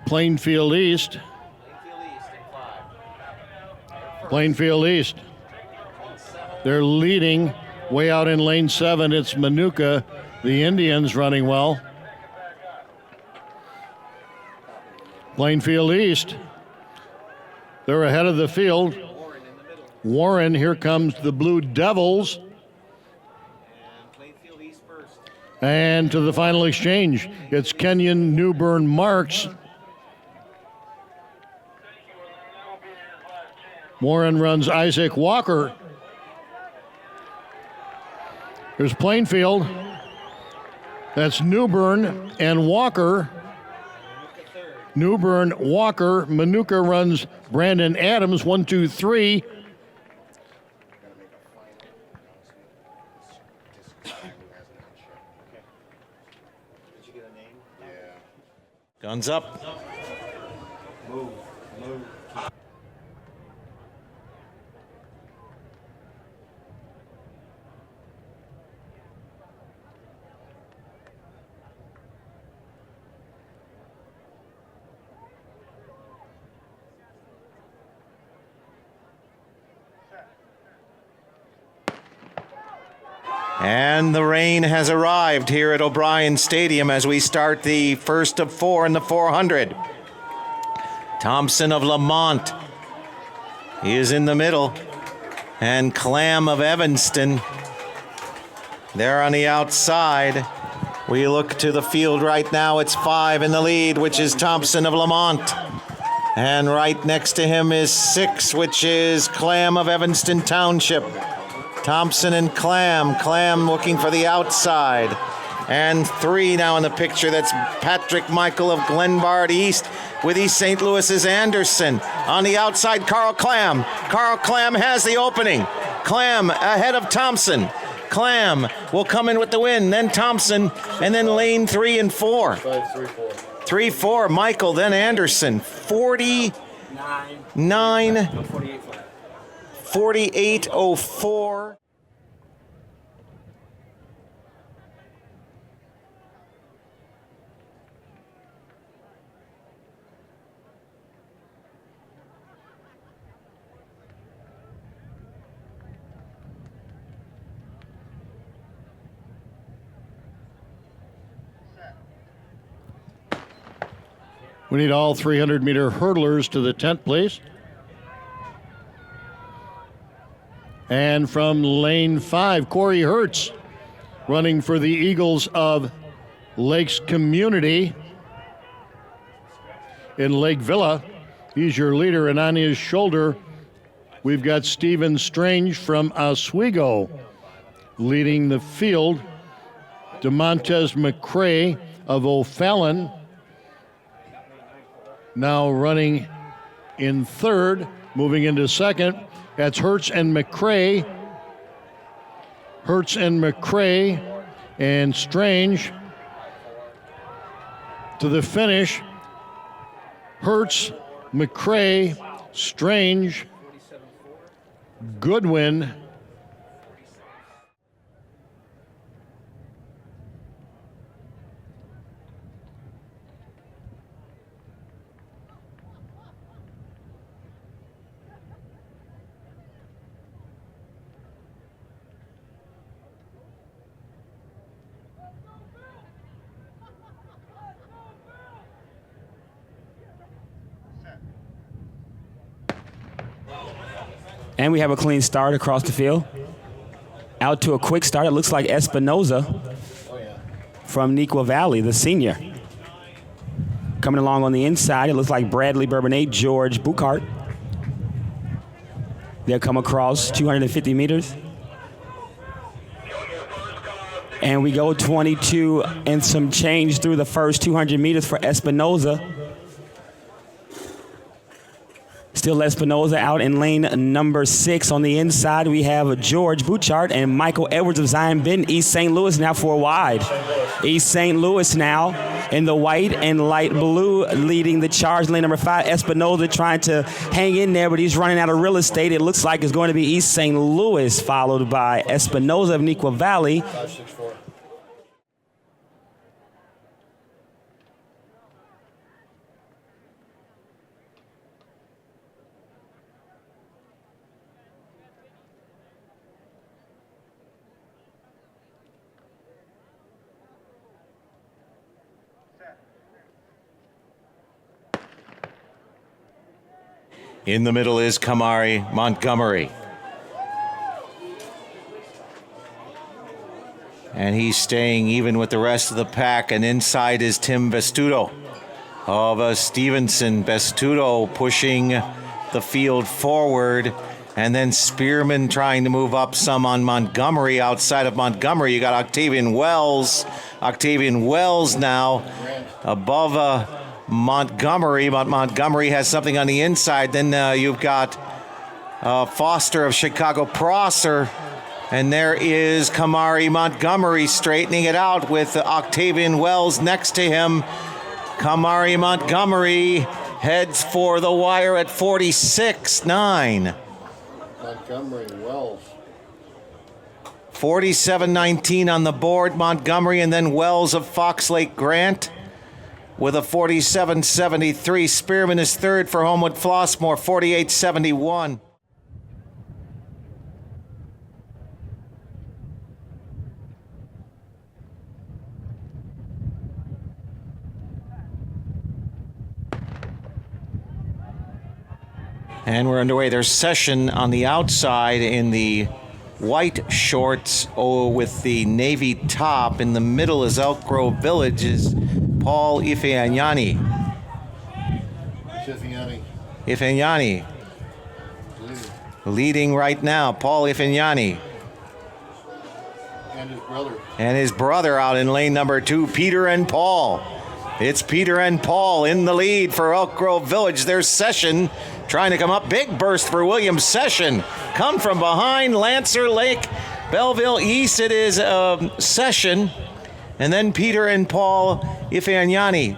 Plainfield East. Plainfield East. They're leading way out in lane 7. It's Minooka, the Indians running well. Plainfield East. They're ahead of the field. Warren, here comes the Blue Devils. And to the final exchange, it's Kenyon Newburn Marks. Warren runs Isaac Walker. There's Plainfield. That's Newburn and Walker. Newburn, Walker. Minooka runs Brandon Adams, 1, 2, 3.
Guns up.
Move.
And the rain has arrived here at O'Brien Stadium as we start the first of 4 in the 400. Thompson of Lamont, he is in the middle, and Clam of Evanston, they're on the outside. We look to the field right now, it's 5 in the lead, which is Thompson of Lamont. And right next to him is 6, which is Clam of Evanston Township. Thompson and Clam looking for the outside. And 3 now in the picture, that's Patrick Michael of Glenbard East with East St. Louis's Anderson. On the outside, Carl Clam. Carl Clam has the opening. Clam ahead of Thompson. Clam will come in with the win, then Thompson, and then lane 3 and 4. 3, 4, Michael, then Anderson. 48.04.
We need all 300-meter hurdlers to the tent, please. And from lane 5, Corey Hertz running for the Eagles of Lakes Community in Lake Villa. He's your leader, and on his shoulder, we've got Stephen Strange from Oswego leading the field. DeMontez McCrae of O'Fallon now running in third, moving into second. That's Hertz and McCrae. Hertz and McCrae and Strange To the finish, Hertz, McCrae, Strange, Goodwin,
And we have a clean start across the field. Out to a quick start. It looks like Espinoza from Neuqua Valley, the senior. Coming along on the inside, it looks like Bradley Bourbonnais, George Buchart. They'll come across 250 meters. And we go 22 and some change through the first 200 meters for Espinoza. Still Espinoza out in lane number 6. On the inside, we have George Bouchard and Michael Edwards of Zion Benton. East St. Louis now for a wide. East St. Louis now in the white and light blue leading the charge. Lane number 5, Espinoza trying to hang in there, but he's running out of real estate. It looks like it's going to be East St. Louis, followed by Espinoza of Neuqua Valley.
564.
In the middle is Kamari Montgomery. And he's staying even with the rest of the pack. And inside is Tim Vestudo of Stevenson. Vestudo pushing the field forward. And then Spearman trying to move up some on Montgomery. Outside of Montgomery, you got Octavian Wells. Octavian Wells now above Montgomery, but Montgomery has something on the inside. Then you've got Foster of Chicago Prosser, and there is Kamari Montgomery straightening it out with Octavian Wells next to him. Kamari Montgomery heads for the wire at 46.9.
Montgomery, Wells.
47.19 on the board, Montgomery, and then Wells of Fox Lake Grant with a 47.73. Spearman is third for Homewood Flossmoor, 48.71. And we're underway. There's Session on the outside in the white shorts with the navy top. In the middle is Elk Grove Village's Paul Ifeanyani. Ifeanyani. Leading right now, Paul Ifeanyani. And his brother out in lane number 2, Peter and Paul. It's Peter and Paul in the lead for Elk Grove Village. There's Session trying to come up. Big burst for William Session. Come from behind, Lancer Lake, Belleville East. It is Session. And then Peter and Paul Ifeanyani.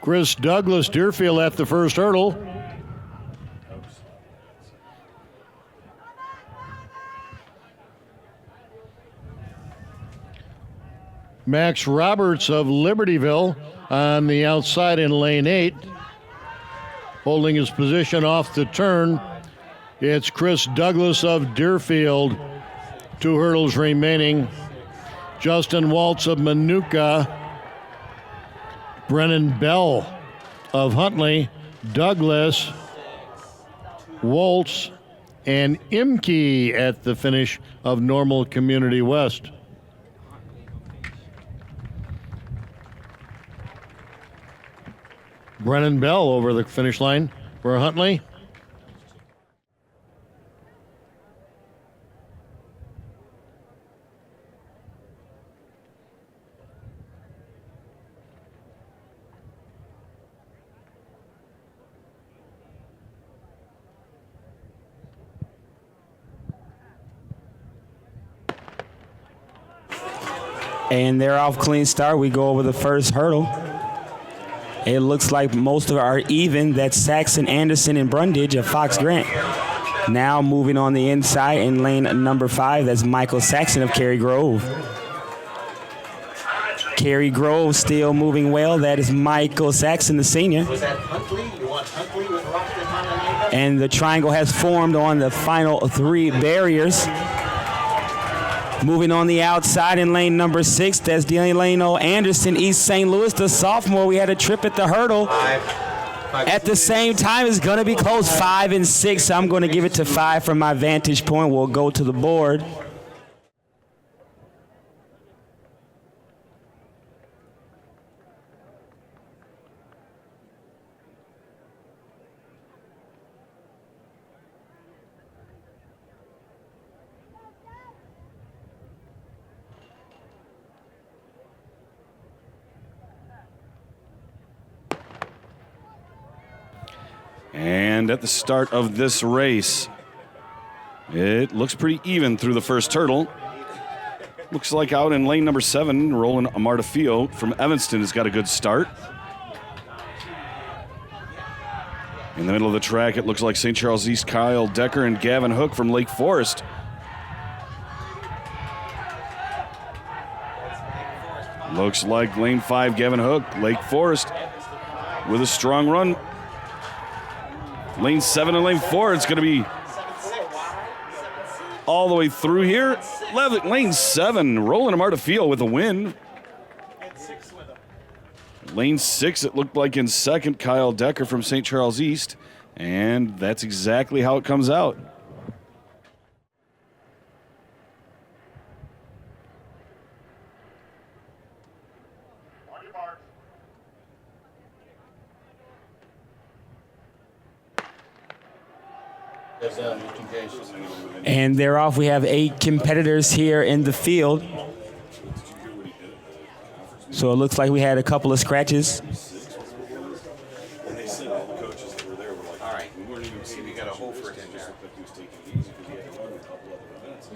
Chris Douglas, Deerfield at the first hurdle. Max Roberts of Libertyville on the outside in lane 8. Holding his position off the turn, it's Chris Douglas of Deerfield. 2 hurdles remaining. Justin Waltz of Manuka. Brennan Bell of Huntley, Douglas, Waltz, and Imke at the finish of Normal Community West. Brennan Bell over the finish line for Huntley.
And they're off clean start. We go over the first hurdle. It looks like most of are even. That's Saxon, Anderson, and Brundage of Fox Grant. Now moving on the inside in lane number 5, that's Michael Saxon of Cary Grove. Cary Grove still moving well. That is Michael Saxon, the senior.
Was that Huntley? You want Huntley with Rockton Honolulu?
And the triangle has formed on the final 3 barriers. Moving on the outside in lane number 6, that's Delano Anderson, East St. Louis, the sophomore. We had a trip at the hurdle. At the same time, it's going to be close, 5 and 6. I'm going to give it to 5 from my vantage point. We'll go to the board.
And at the start of this race, it looks pretty even through the first hurdle. Looks like out in lane number 7, Roland Amartefio from Evanston has got a good start. In the middle of the track, it looks like St. Charles East Kyle Decker and Gavin Hook from Lake Forest. Looks like lane 5, Gavin Hook, Lake Forest with a strong run. Lane 7 and lane 4, it's going to be all the way through here. Lane 7, Roland Amartefio with a win. Lane 6, it looked like in second, Kyle Decker from St. Charles East. And that's exactly how it comes out.
And they're off. We have 8 competitors here in the field. So it looks like we had a couple of scratches.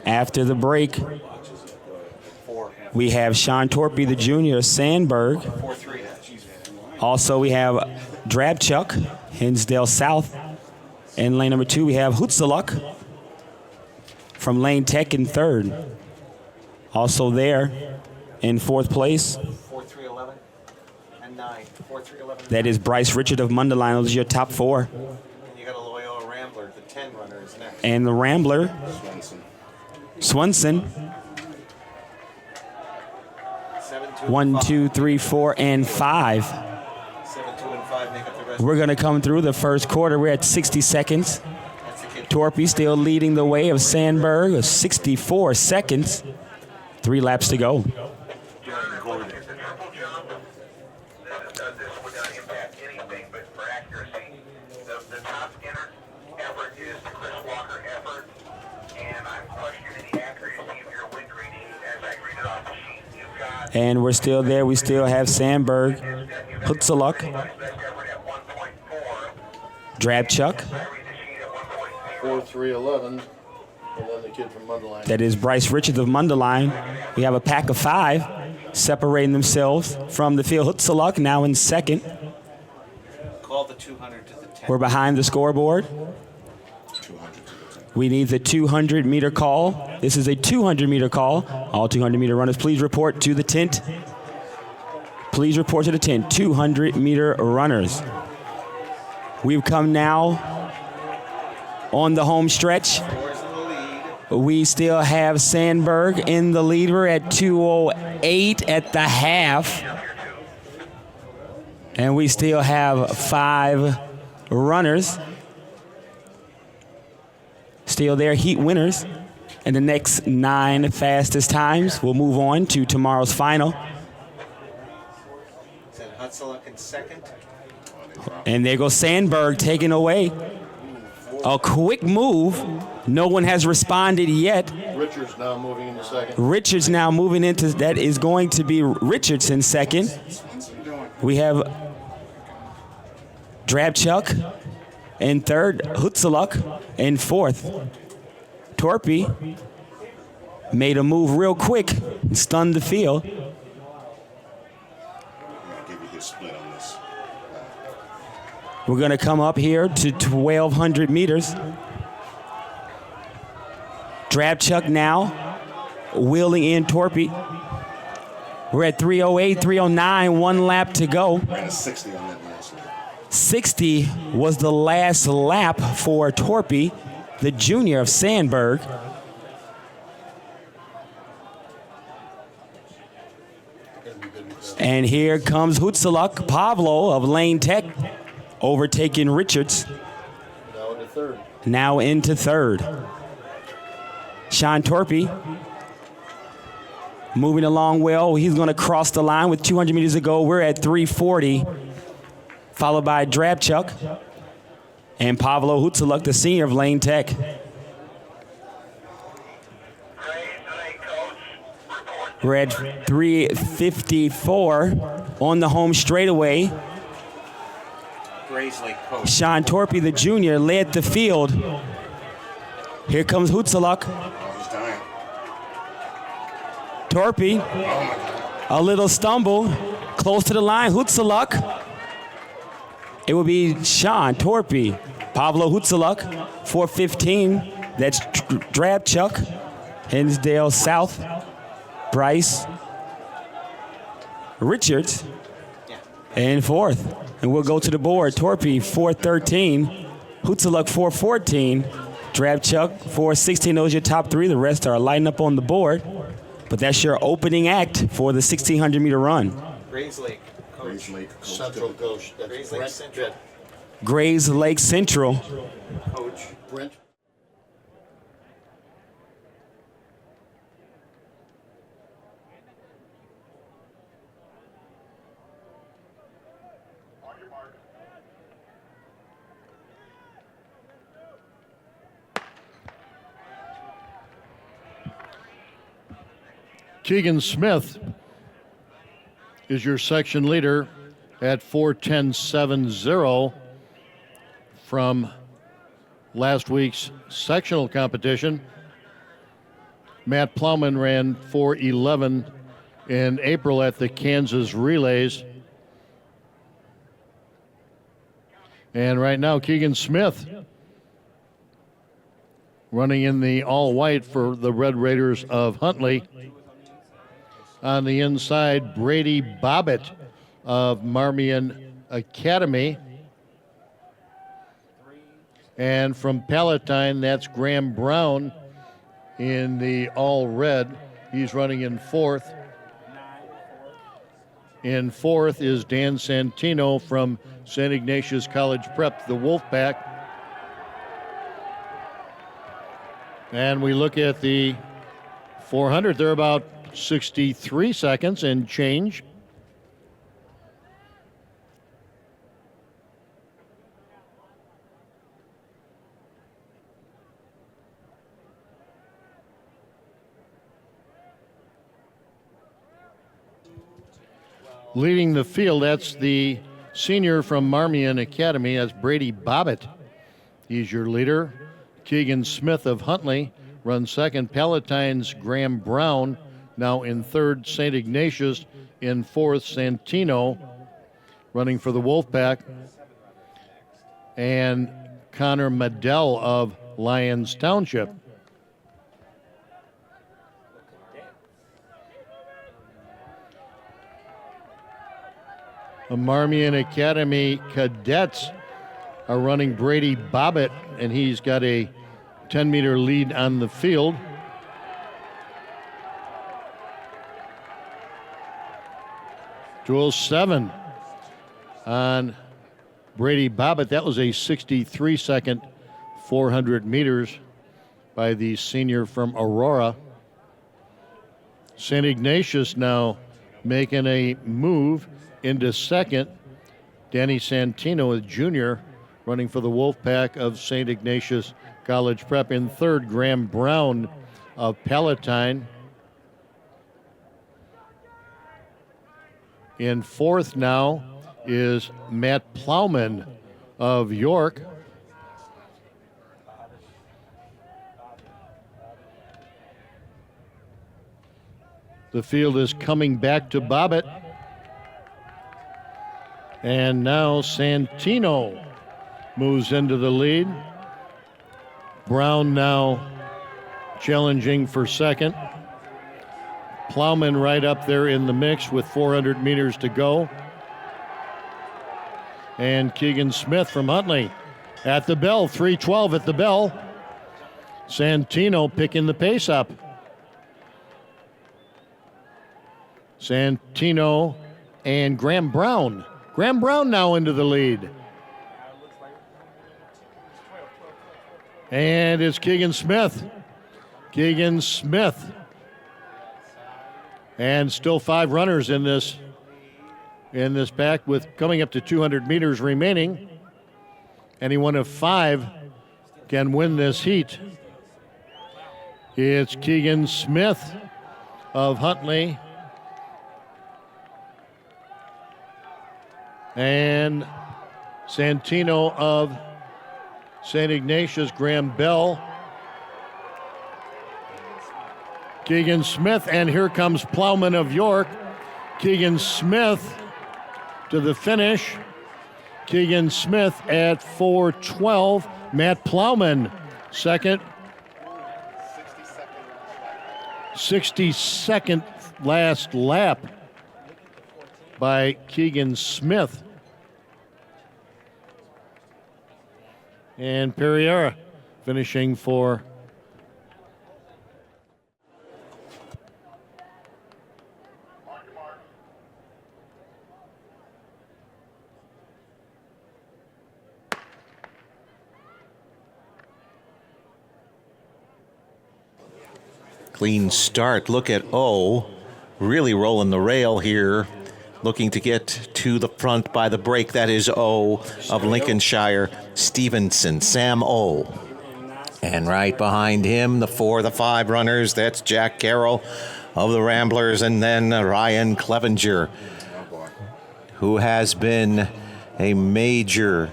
After the break, we have Sean Torpy, the junior, Sandberg. Also, we have Drabchuk, Hinsdale South. In lane number 2, we have Hutsaluk from Lane Tech in 3rd. Also there in 4th place.
4-3-11 and 9. 4-3-11.
That is Bryce Richard of Mundelein. Those are your top 4.
And you got a Loyola Rambler, the 10 runner is next.
And the Rambler, Swenson. 1, 2, 3, 4, and 5.
7, 2, and 5 make up the rest.
We're going to come through the first quarter. We're at 60 seconds. Torpy still leading the way of Sandberg with 64 seconds. 3 laps to go. And we're still there. We still have Sandberg, Hutsaluk, Drabchuk.
4-3-11, and then the kid from Mundelein.
That is Bryce Richards of Mundelein. We have a pack of 5 separating themselves from the field. Hutsaluk now in second.
Call the 200 to the 10.
We're behind the scoreboard. We need the 200-meter call. This is a 200-meter call. All 200-meter runners, please report to the tent. Please report to the tent. 200-meter runners. We've come now on the home stretch. We still have Sandberg in the lead. We're at 2:08 at the half. And we still have 5 runners. Still there, heat winners. And the next 9 fastest times will move on to tomorrow's final.
Hutsaluk in second.
And there goes Sandberg taking away. A quick move. No one has responded yet.
Richards now moving into second.
Richards now moving into, that is going to be Richards in second. We have Drabchuk in third, Hutsaluk in fourth. Torpy made a move real quick and stunned the field. We're going to come up here to 1,200 meters. Drabchuk now wheeling in Torpy. We're at 3:08, 3:09, 1 lap to go.
Ran a 60 on that last lap.
60 was the last lap for Torpy, the junior of Sandburg. And here comes Hutsaluk Pavlo of Lane Tech, overtaking Richards.
Now into third.
Now into third. Sean Torpy moving along well. He's going to cross the line with 200 meters to go. We're at 3:40, followed by Drabchuk and Pavlo Hutsaluk, the senior of Lane Tech. We're at 3:54 on the home straightaway. Sean Torpy, the junior, led the field. Here comes Hutsaluk.
He's dying.
Torpy, a little stumble, close to the line. Hutsaluk. It will be Sean Torpy. Pavlo Hutsaluk, 4:15. That's Drabchuk, Hinsdale South. Bryce Richards in fourth. And we'll go to the board. Torpy, 4:13. Hutsaluk, 4:14. Drabchuk, 4:16. Those are your top three. The rest are lighting up on the board. But that's your opening act for the 1,600-meter run.
Grays Lake Central coach. Grays Lake Central.
Grays Lake Central.
Coach Brent.
Keegan Smith is your section leader at 4:10.70 from last week's sectional competition. Matt Plowman ran 4:11 in April at the Kansas Relays. And right now, Keegan Smith running in the all-white for the Red Raiders of Huntley. On the inside, Brady Bobbitt of Marmion Academy. And from Palatine, that's Graham Brown in the all-red. He's running in fourth. In fourth is Dan Santino from St. Ignatius College Prep, the Wolfpack. And we look at the 400, they're about 63 seconds and change. Leading the field, that's the senior from Marmion Academy, that's Brady Bobbitt. He's your leader. Keegan Smith of Huntley runs second. Palatine's Graham Brown now in third. St. Ignatius in fourth. Santino running for the Wolfpack. And Connor Medell of Lyons Township. The Marmion Academy cadets are running Brady Bobbitt, and he's got a 10-meter lead on the field. Duel 7 on Brady Bobbitt. That was a 63-second 400 meters by the senior from Aurora. St. Ignatius now making a move into second. Danny Santino, a junior, running for the Wolfpack of St. Ignatius College Prep. In third, Graham Brown of Palatine. In fourth now is Matt Plowman of York. The field is coming back to Bobbitt. And now Santino moves into the lead. Brown now challenging for second. Plowman right up there in the mix with 400 meters to go. And Keegan Smith from Huntley at the bell, 3:12 at the bell. Santino picking the pace up. Santino and Graham Brown. Graham Brown now into the lead. And it's Keegan Smith. Keegan Smith. And still 5 runners in this pack with coming up to 200 meters remaining. Any one of 5 can win this heat. It's Keegan Smith of Huntley and Santino of St. Ignatius, Graham Bell. Keegan Smith, and here comes Plowman of York. Keegan Smith to the finish. Keegan Smith at 4:12. Matt Plowman second. 62nd last lap by Keegan Smith. And Pereira finishing for
clean start. Look at O, really rolling the rail here, looking to get to the front by the break. That is O of Lincolnshire, Stevenson, Sam O. And right behind him, the 4, the 5 runners, that's Jack Carroll of the Ramblers, and then Ryan Clevenger, who has been a major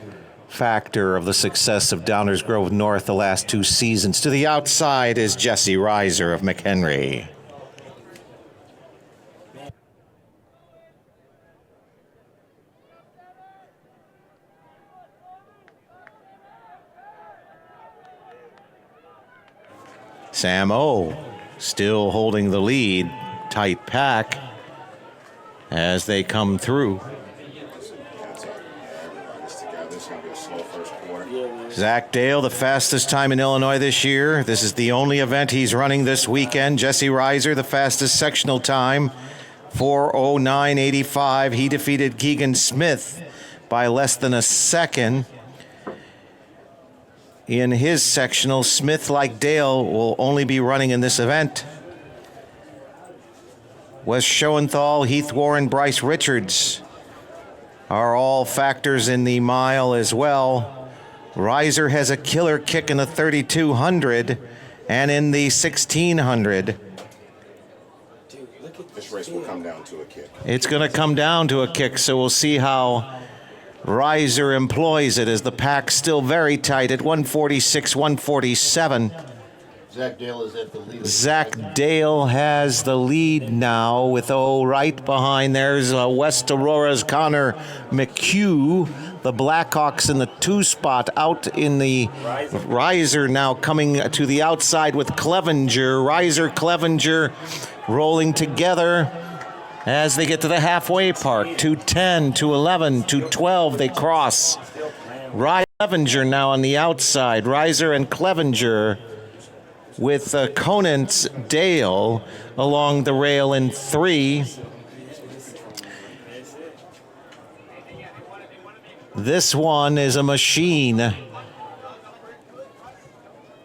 factor of the success of Downers Grove North the last 2 seasons. To the outside is Jesse Reiser of McHenry. Sam O still holding the lead, tight pack as they come through. Zach Dale, the fastest time in Illinois this year. This is the only event he's running this weekend. Jesse Reiser, the fastest sectional time, 4:09.85. He defeated Keegan Smith by less than a second. In his sectional, Smith, like Dale, will only be running in this event. Wes Schoenthal, Heath Warren, Bryce Richards are all factors in the mile as well. Reiser has a killer kick in the 3,200 and in the 1,600.
This race will come down to a kick.
It's going to come down to a kick, so we'll see how Reiser employs it as the pack's still very tight at 146, 147.
Zach Dale is at the lead.
Zach Dale has the lead now with O right behind. There's West Aurora's Connor McHugh. The Blackhawks in the 2 spot out in the Reiser now coming to the outside with Clevenger. Reiser, Clevenger rolling together as they get to the halfway park. 2:10, 2:11, 2:12 they cross. Clevenger now on the outside. Reiser and Clevenger with Conant's Dale along the rail in 3. This one is a machine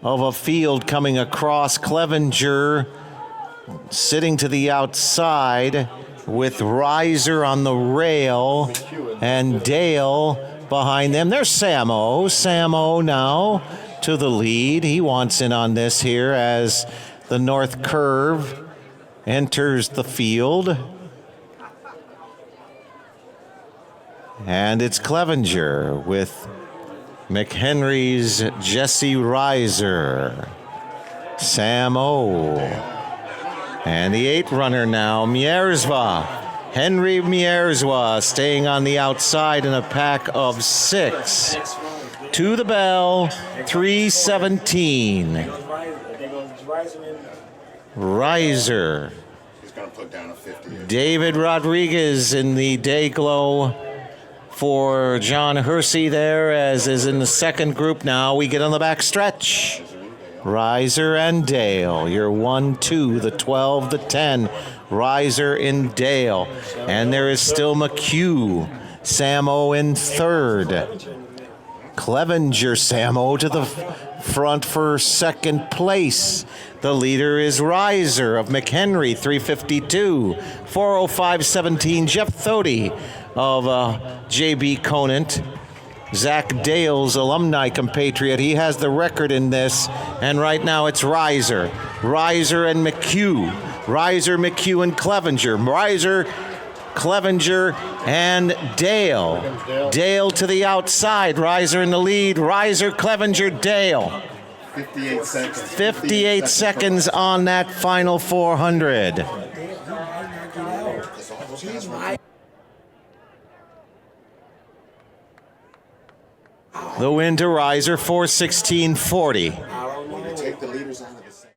of a field coming across. Clevenger sitting to the outside with Reiser on the rail and Dale behind them. There's Samo. Samo now to the lead. He wants in on this here as the North Curve enters the field. And it's Clevenger with McHenry's Jesse Reiser, Sam O. And the 8 runner now, Mierzwa. Henry Mierzwa staying on the outside in a pack of 6. to the bell, 3:17. Riser.
He's going to put down a 50.
David Rodriguez in the day glow for John Hersey there, as is in the second group now. We get on the back stretch. Riser and Dale, your 1-2, the 12, the 10. Riser and Dale. And there is still McHugh. Samo in third. Clevenger Samo to the front for second place. The leader is Riser of McHenry, 352. 4:05.17, Jeff Thody of J.B. Conant. Zach Dale's alumni compatriot. He has the record in this, and right now it's Riser. Riser and McHugh. Riser, McHugh, and Clevenger. Riser, Clevenger, and Dale. Dale to the outside. Riser in the lead. Riser, Clevenger, Dale.
58 seconds.
58 seconds on that final 400. The win to Riser, 4:16.40.
Take the leaders out of the second.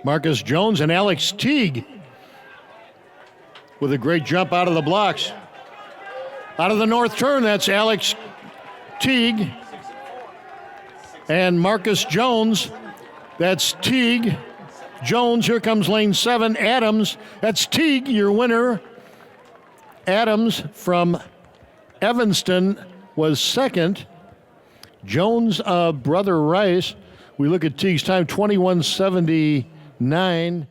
Marcus Jones and Alex Teague with a great jump out of the blocks. Out of the north turn, that's Alex Teague and Marcus Jones. That's Teague. Jones, here comes lane 7. Adams, that's Teague, your winner. Adams from Evanston was second. Jones, brother Rice. We look at Teague's time, 21:79.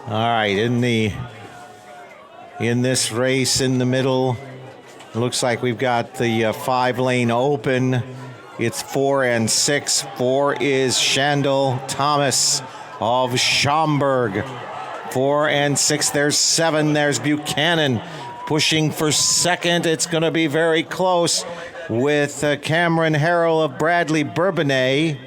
All right, in this race in the middle, looks like we've got the 5-lane open. It's 4 and 6. 4 is Shandel Thomas of Schaumburg. 4 and 6. There's 7. There's Buchanan pushing for second. It's going to be very close with Cameron Harrell of Bradley Bourbonnais.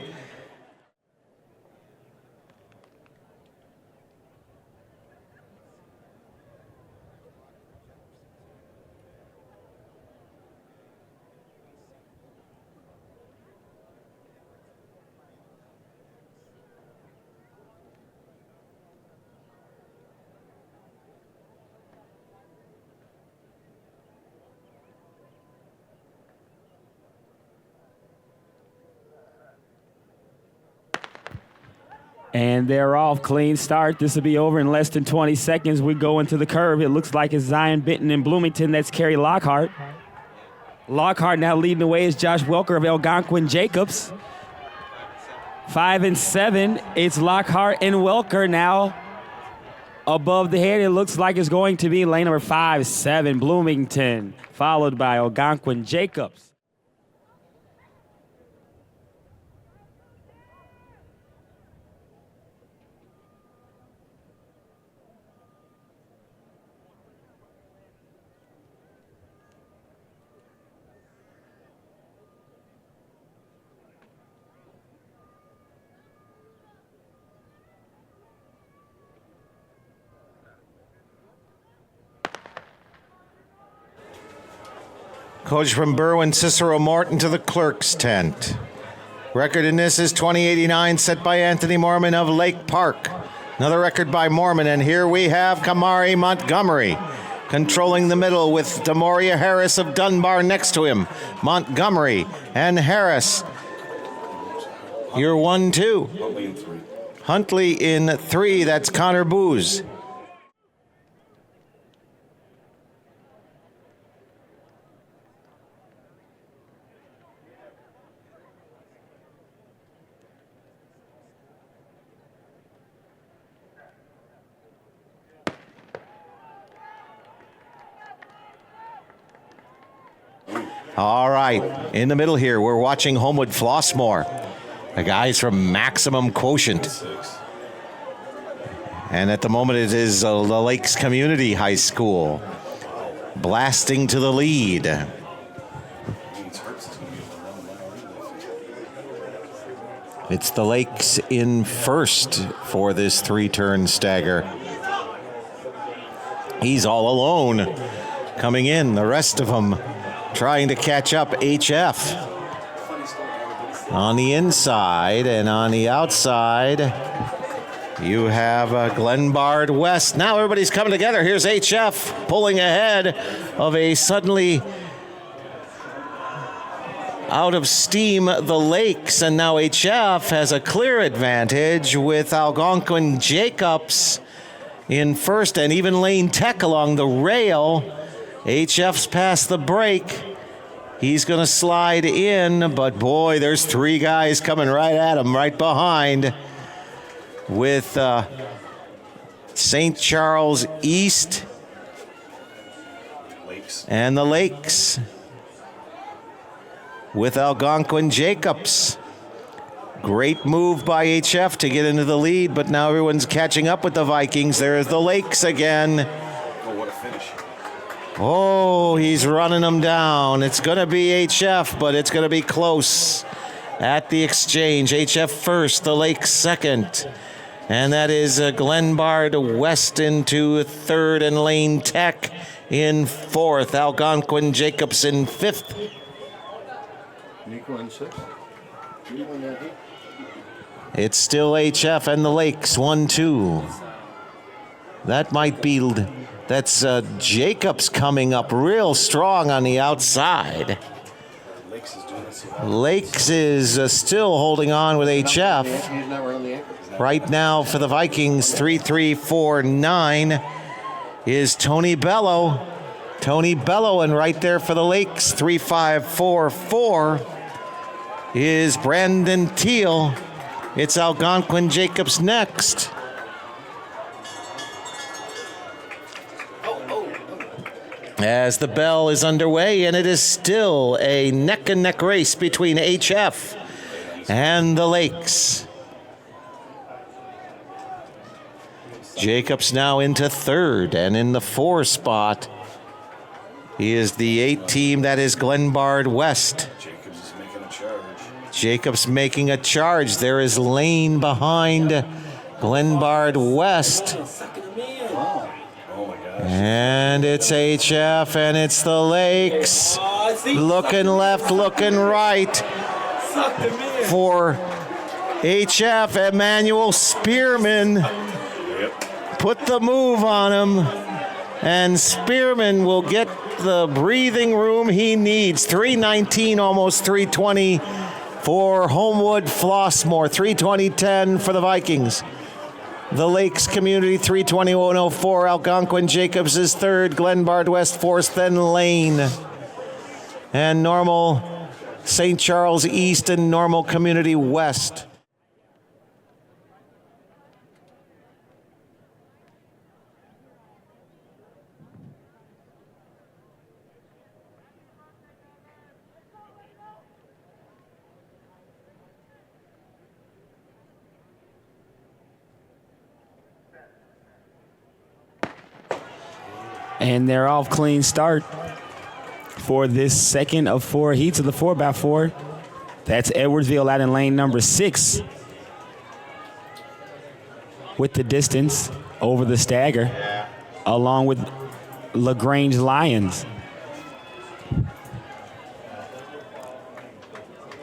And they're off. Clean start. This will be over in less than 20 seconds. We go into the curve. It looks like it's Zion Benton and Bloomington. That's Kerry Lockhart. Lockhart now leading the way is Josh Welker of Algonquin Jacobs. 5 and 7. It's Lockhart and Welker now above the head. It looks like it's going to be lane number 5, 7, Bloomington, followed by Algonquin Jacobs.
Coach from Berwyn, Cicero Morton to the clerk's tent. Record in this is 2089, set by Anthony Mormon of Lake Park. Another record by Mormon, and here we have Kamari Montgomery controlling the middle with Demoria Harris of Dunbar next to him. Montgomery and Harris. You're 1-2. Huntley in 3, that's Connor Booz. All right, in the middle here, we're watching Homewood Flossmoor, the guys from Maximum Quotient. And at the moment, it is the Lakes Community High School blasting to the lead. It's the Lakes in first for this three-turn stagger. He's all alone coming in. The rest of them trying to catch up. HF on the inside, and on the outside you have Glenbard West. Now everybody's coming together. Here's HF pulling ahead of a suddenly out of steam the Lakes, and now HF has a clear advantage with Algonquin Jacobs in first, and even Lane Tech along the rail. HF's past the break. He's going to slide in, but boy, there's three guys coming right at him, right behind, with St. Charles East and the Lakes with Algonquin Jacobs. Great move by HF to get into the lead, but now everyone's catching up with the Vikings. There's the Lakes again.
Oh, what a finish.
Oh, he's running them down. It's going to be HF, but it's going to be close at the exchange. HF first, the Lakes second. And that is Glenbard West into third, and Lane Tech in fourth. Algonquin Jacobs in fifth.
Nico in sixth.
It's still HF and the Lakes, 1-2. That might be, that's Jacobs coming up real strong on the outside. Lakes is still holding on with HF. Right now for the Vikings, 3-3-4-9 is Tony Bello. Tony Bello, and right there for the Lakes, 3-5-4-4 is Brandon Teal. It's Algonquin Jacobs next. As the bell is underway, and it is still a neck-and-neck race between HF and the Lakes. Jacobs now into third, and in the 4 spot is the 8 team, that is Glenbard West. Jacobs making a charge. There is Lane behind Glenbard West. And it's HF, and it's the Lakes. Looking left, looking right for HF. Emmanuel Spearman put the move on him, and Spearman will get the breathing room he needs. 3:19, almost 3:20 for Homewood Flossmoor. 3:20-10 for the Vikings. The Lakes Community 3:21-04. Algonquin Jacobs is third. Glenbard West fourth, then Lane. And Normal St. Charles East and Normal Community West.
And they're off clean start for this second of 4 heats of the 4x4. That's Edwardsville out in lane number 6 with the distance over the stagger, along with LaGrange Lions.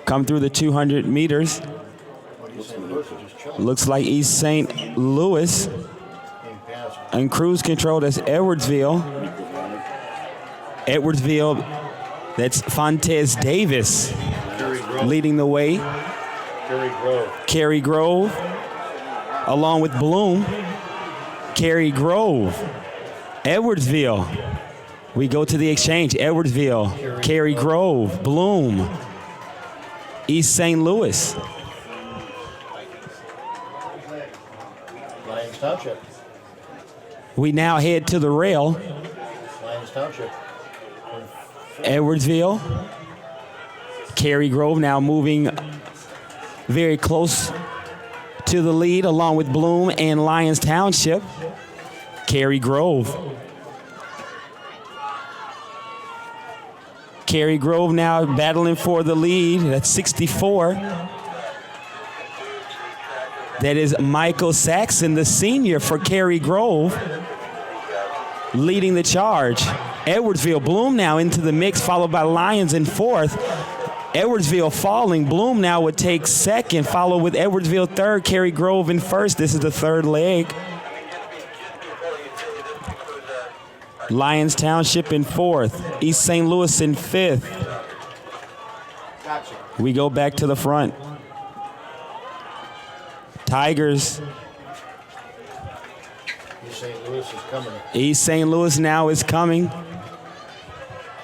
Come through the 200 meters. Looks like East St. Louis. And cruise control, that's Edwardsville. Edwardsville, that's Fontez Davis leading the way. Cary Grove, along with Bloom. Cary Grove, Edwardsville. We go to the exchange. Edwardsville, Cary Grove, Bloom, East St. Louis.
Lions Township.
We now head to the rail.
Lions Township.
Edwardsville, Cary Grove now moving very close to the lead along with Bloom and Lyons Township. Cary Grove. Cary Grove now battling for the lead. That's 64. That is Michael Saxon, the senior for Cary Grove, leading the charge. Edwardsville, Bloom now into the mix, followed by Lyons in fourth. Edwardsville falling. Bloom now would take second, followed with Edwardsville third, Cary Grove in first. This is the third leg. Lyons Township in fourth. East St. Louis in fifth. We go back to the front. Tigers.
East St. Louis is coming.
East St. Louis now is coming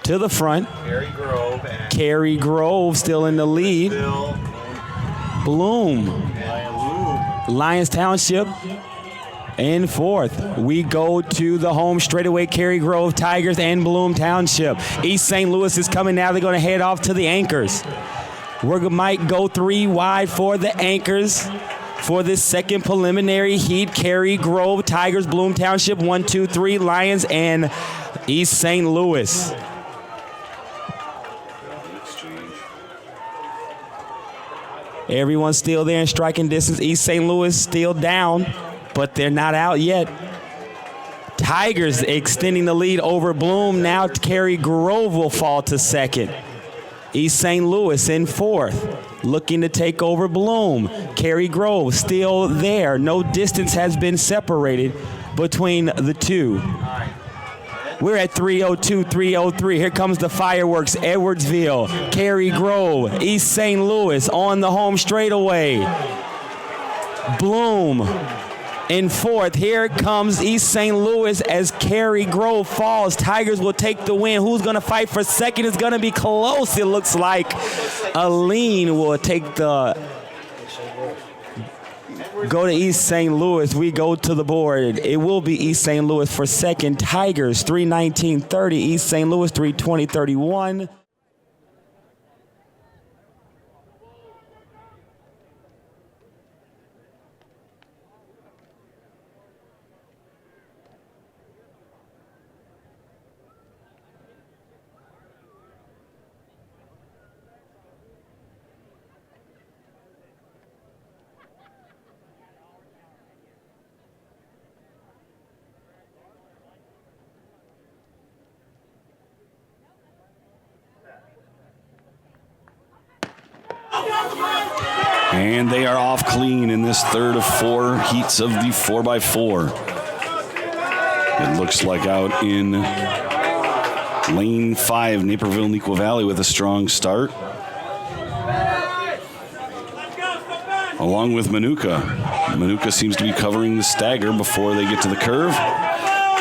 to the front.
Cary Grove and
Cary Grove still in the lead.
Bill
Bloom.
and
Lyons Township in fourth. We go to the home straightaway. Cary Grove Tigers and Bloom Township. East St. Louis is coming now. They're going to head off to the Anchors. We might go 3 wide for the Anchors for this second preliminary heat. Cary Grove Tigers, Bloom Township, 1, 2, 3, Lyons and East St. Louis. Everyone's still there in striking distance. East St. Louis still down, but they're not out yet. Tigers extending the lead over Bloom. Now Cary Grove will fall to second. East St. Louis in fourth, looking to take over Bloom. Cary Grove still there. No distance has been separated between the two. We're at 3:02, 3:03. Here comes the fireworks. Edwardsville, Cary Grove, East St. Louis on the home straightaway. Bloom in fourth. Here comes East St. Louis as Cary Grove falls. Tigers will take the win. Who's going to fight for second? It's going to be close. It looks like Aline will take the... Go to East St. Louis. We go to the board. It will be East St. Louis for second. Tigers 3:19:30. East St. Louis 3:20:31.
And they are off clean in this third of 4 heats of the 4x4. It looks like out in lane 5, Naperville, Neuqua Valley with a strong start. Along with Manuka. Manuka seems to be covering the stagger before they get to the curve.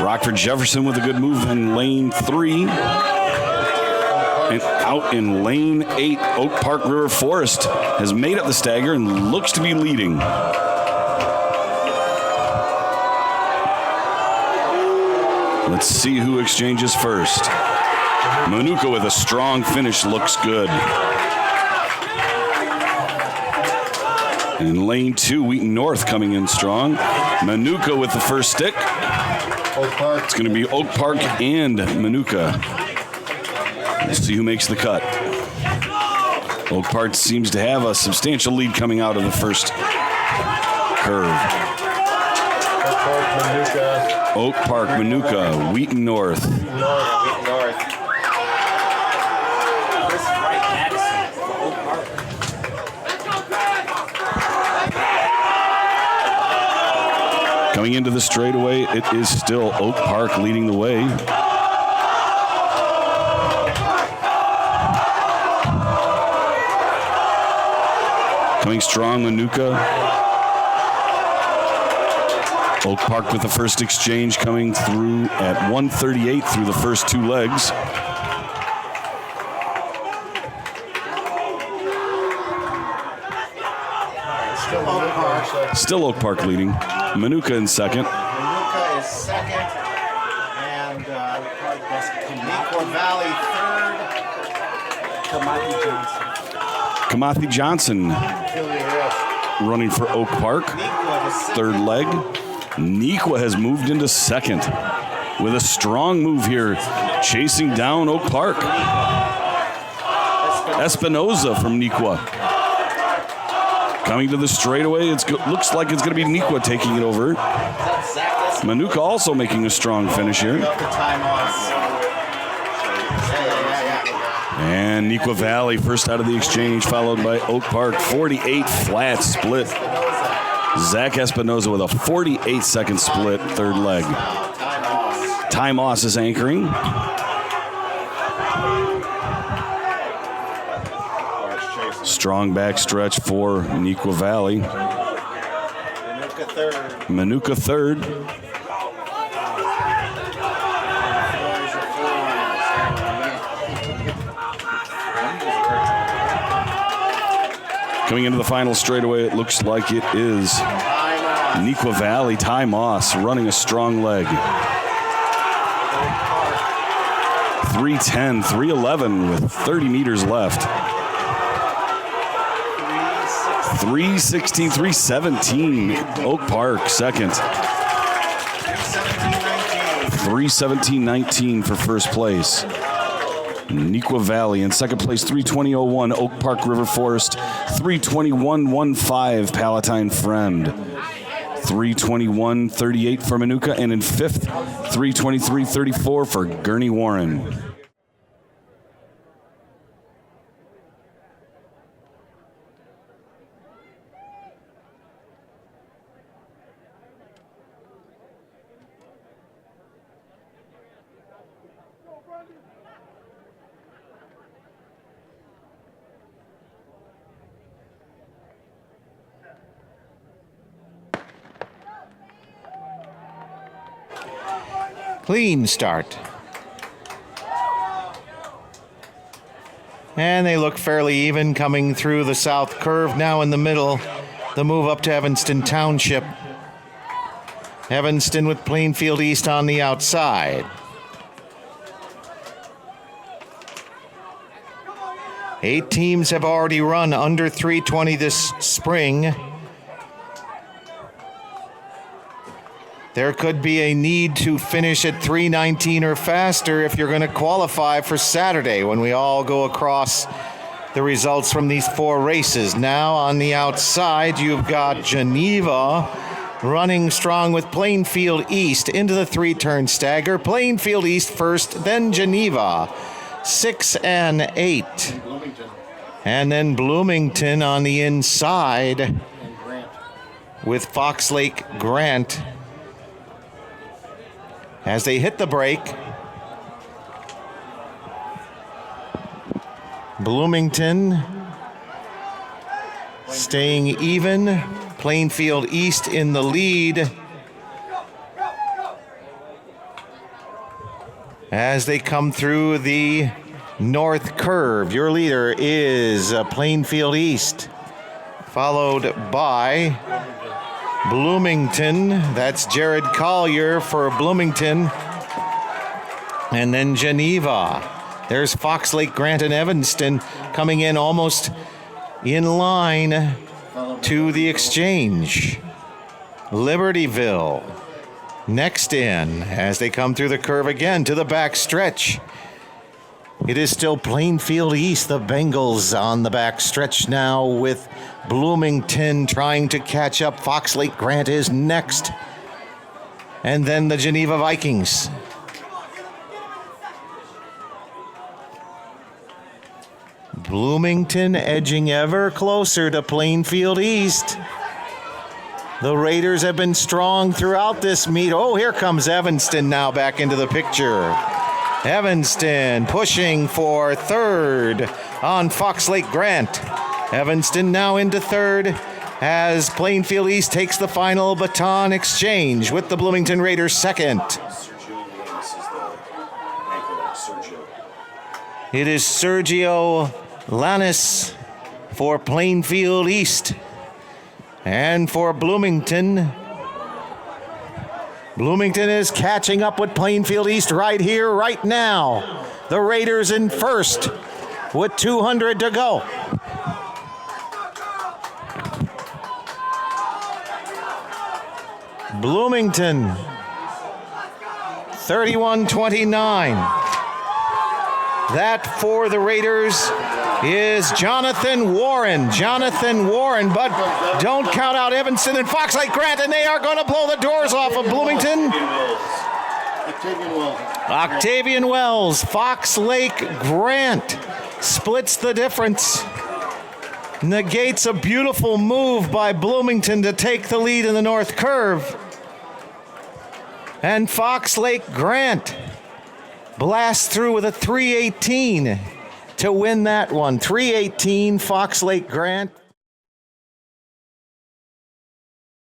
Rockford Jefferson with a good move in lane 3. And out in lane 8, Oak Park River Forest has made up the stagger and looks to be leading. Let's see who exchanges first. Manuka with a strong finish, looks good. In lane 2, Wheaton North coming in strong. Manuka with the first stick. It's going to be Oak Park and Manuka. Let's see who makes the cut. Oak Park seems to have a substantial lead coming out of the first curve. Oak Park, Manuka, Wheaton North. Coming into the straightaway, it is still Oak Park leading the way. Coming strong, Manuka. Oak Park with the first exchange coming through at 1:38 through the first 2 legs. Still Oak Park leading. Manuka in second.
Manuka is second, and Neuqua Valley third.
Kamaki Johnson.
Kamathi Johnson running for Oak Park. Third leg. Nequa has moved into second with a strong move here, chasing down Oak Park. Espinoza from Nequa. Coming to the straightaway, looks like it's going to be Nequa taking it over. Manuka also making a strong finish here. And Nequa Valley first out of the exchange, followed by Oak Park. 48 flat split. Zach Espinoza with a 48-second split, third leg. Ty Moss is anchoring. Strong backstretch for Nequa Valley. Manuka third. Coming into the final straightaway, it looks like it is Nequa Valley. Ty Moss running a strong leg. 3:10, 3:11 with 30 meters left. 3:16, 3:17. Oak Park second. 3:17.19 for first place. Nequa Valley in second place, 3:20.01. Oak Park River Forest, 3:21.15. Palatine Friend, 3:21.38 for Manuka, and in fifth, 3:23.34 for Gurney Warren.
Clean start. And they look fairly even coming through the south curve. Now in the middle, the move up to Evanston Township. Evanston with Plainfield East on the outside. 8 teams have already run under 3:20 this spring. There could be a need to finish at 3:19 or faster if you're going to qualify for Saturday when we all go across the results from these 4 races. Now on the outside, you've got Geneva running strong with Plainfield East into the 3-turn stagger. Plainfield East first, then Geneva, 6 and 8. And then Bloomington on the inside with Fox Lake Grant. As they hit the break, Bloomington staying even, Plainfield East in the lead. As they come through the north curve, your leader is Plainfield East, followed by Bloomington. That's Jared Collier for Bloomington. And then Geneva. There's Fox Lake, Grant, and Evanston coming in almost in line to the exchange. Libertyville next in as they come through the curve again to the back stretch. It is still Plainfield East, the Bengals on the back stretch now with Bloomington trying to catch up. Fox Lake Grant is next. And then the Geneva Vikings. Bloomington edging ever closer to Plainfield East. The Raiders have been strong throughout this meet. Oh, here comes Evanston now back into the picture. Evanston pushing for third on Fox Lake Grant. Evanston now into third as Plainfield East takes the final baton exchange with the Bloomington Raiders second. It is Sergio Lannis for Plainfield East. And for Bloomington, Bloomington is catching up with Plainfield East right here, right now. The Raiders in first with 200 to go. Bloomington 31-29. That for the Raiders is Jonathan Warren. But don't count out Evanston and Fox Lake Grant, and they are going to blow the doors off of Bloomington. Octavian Wells, Fox Lake Grant splits the difference. Negates a beautiful move by Bloomington to take the lead in the North Curve. And Fox Lake Grant blasts through with a 3:18 to win that one. 3:18, Fox Lake Grant.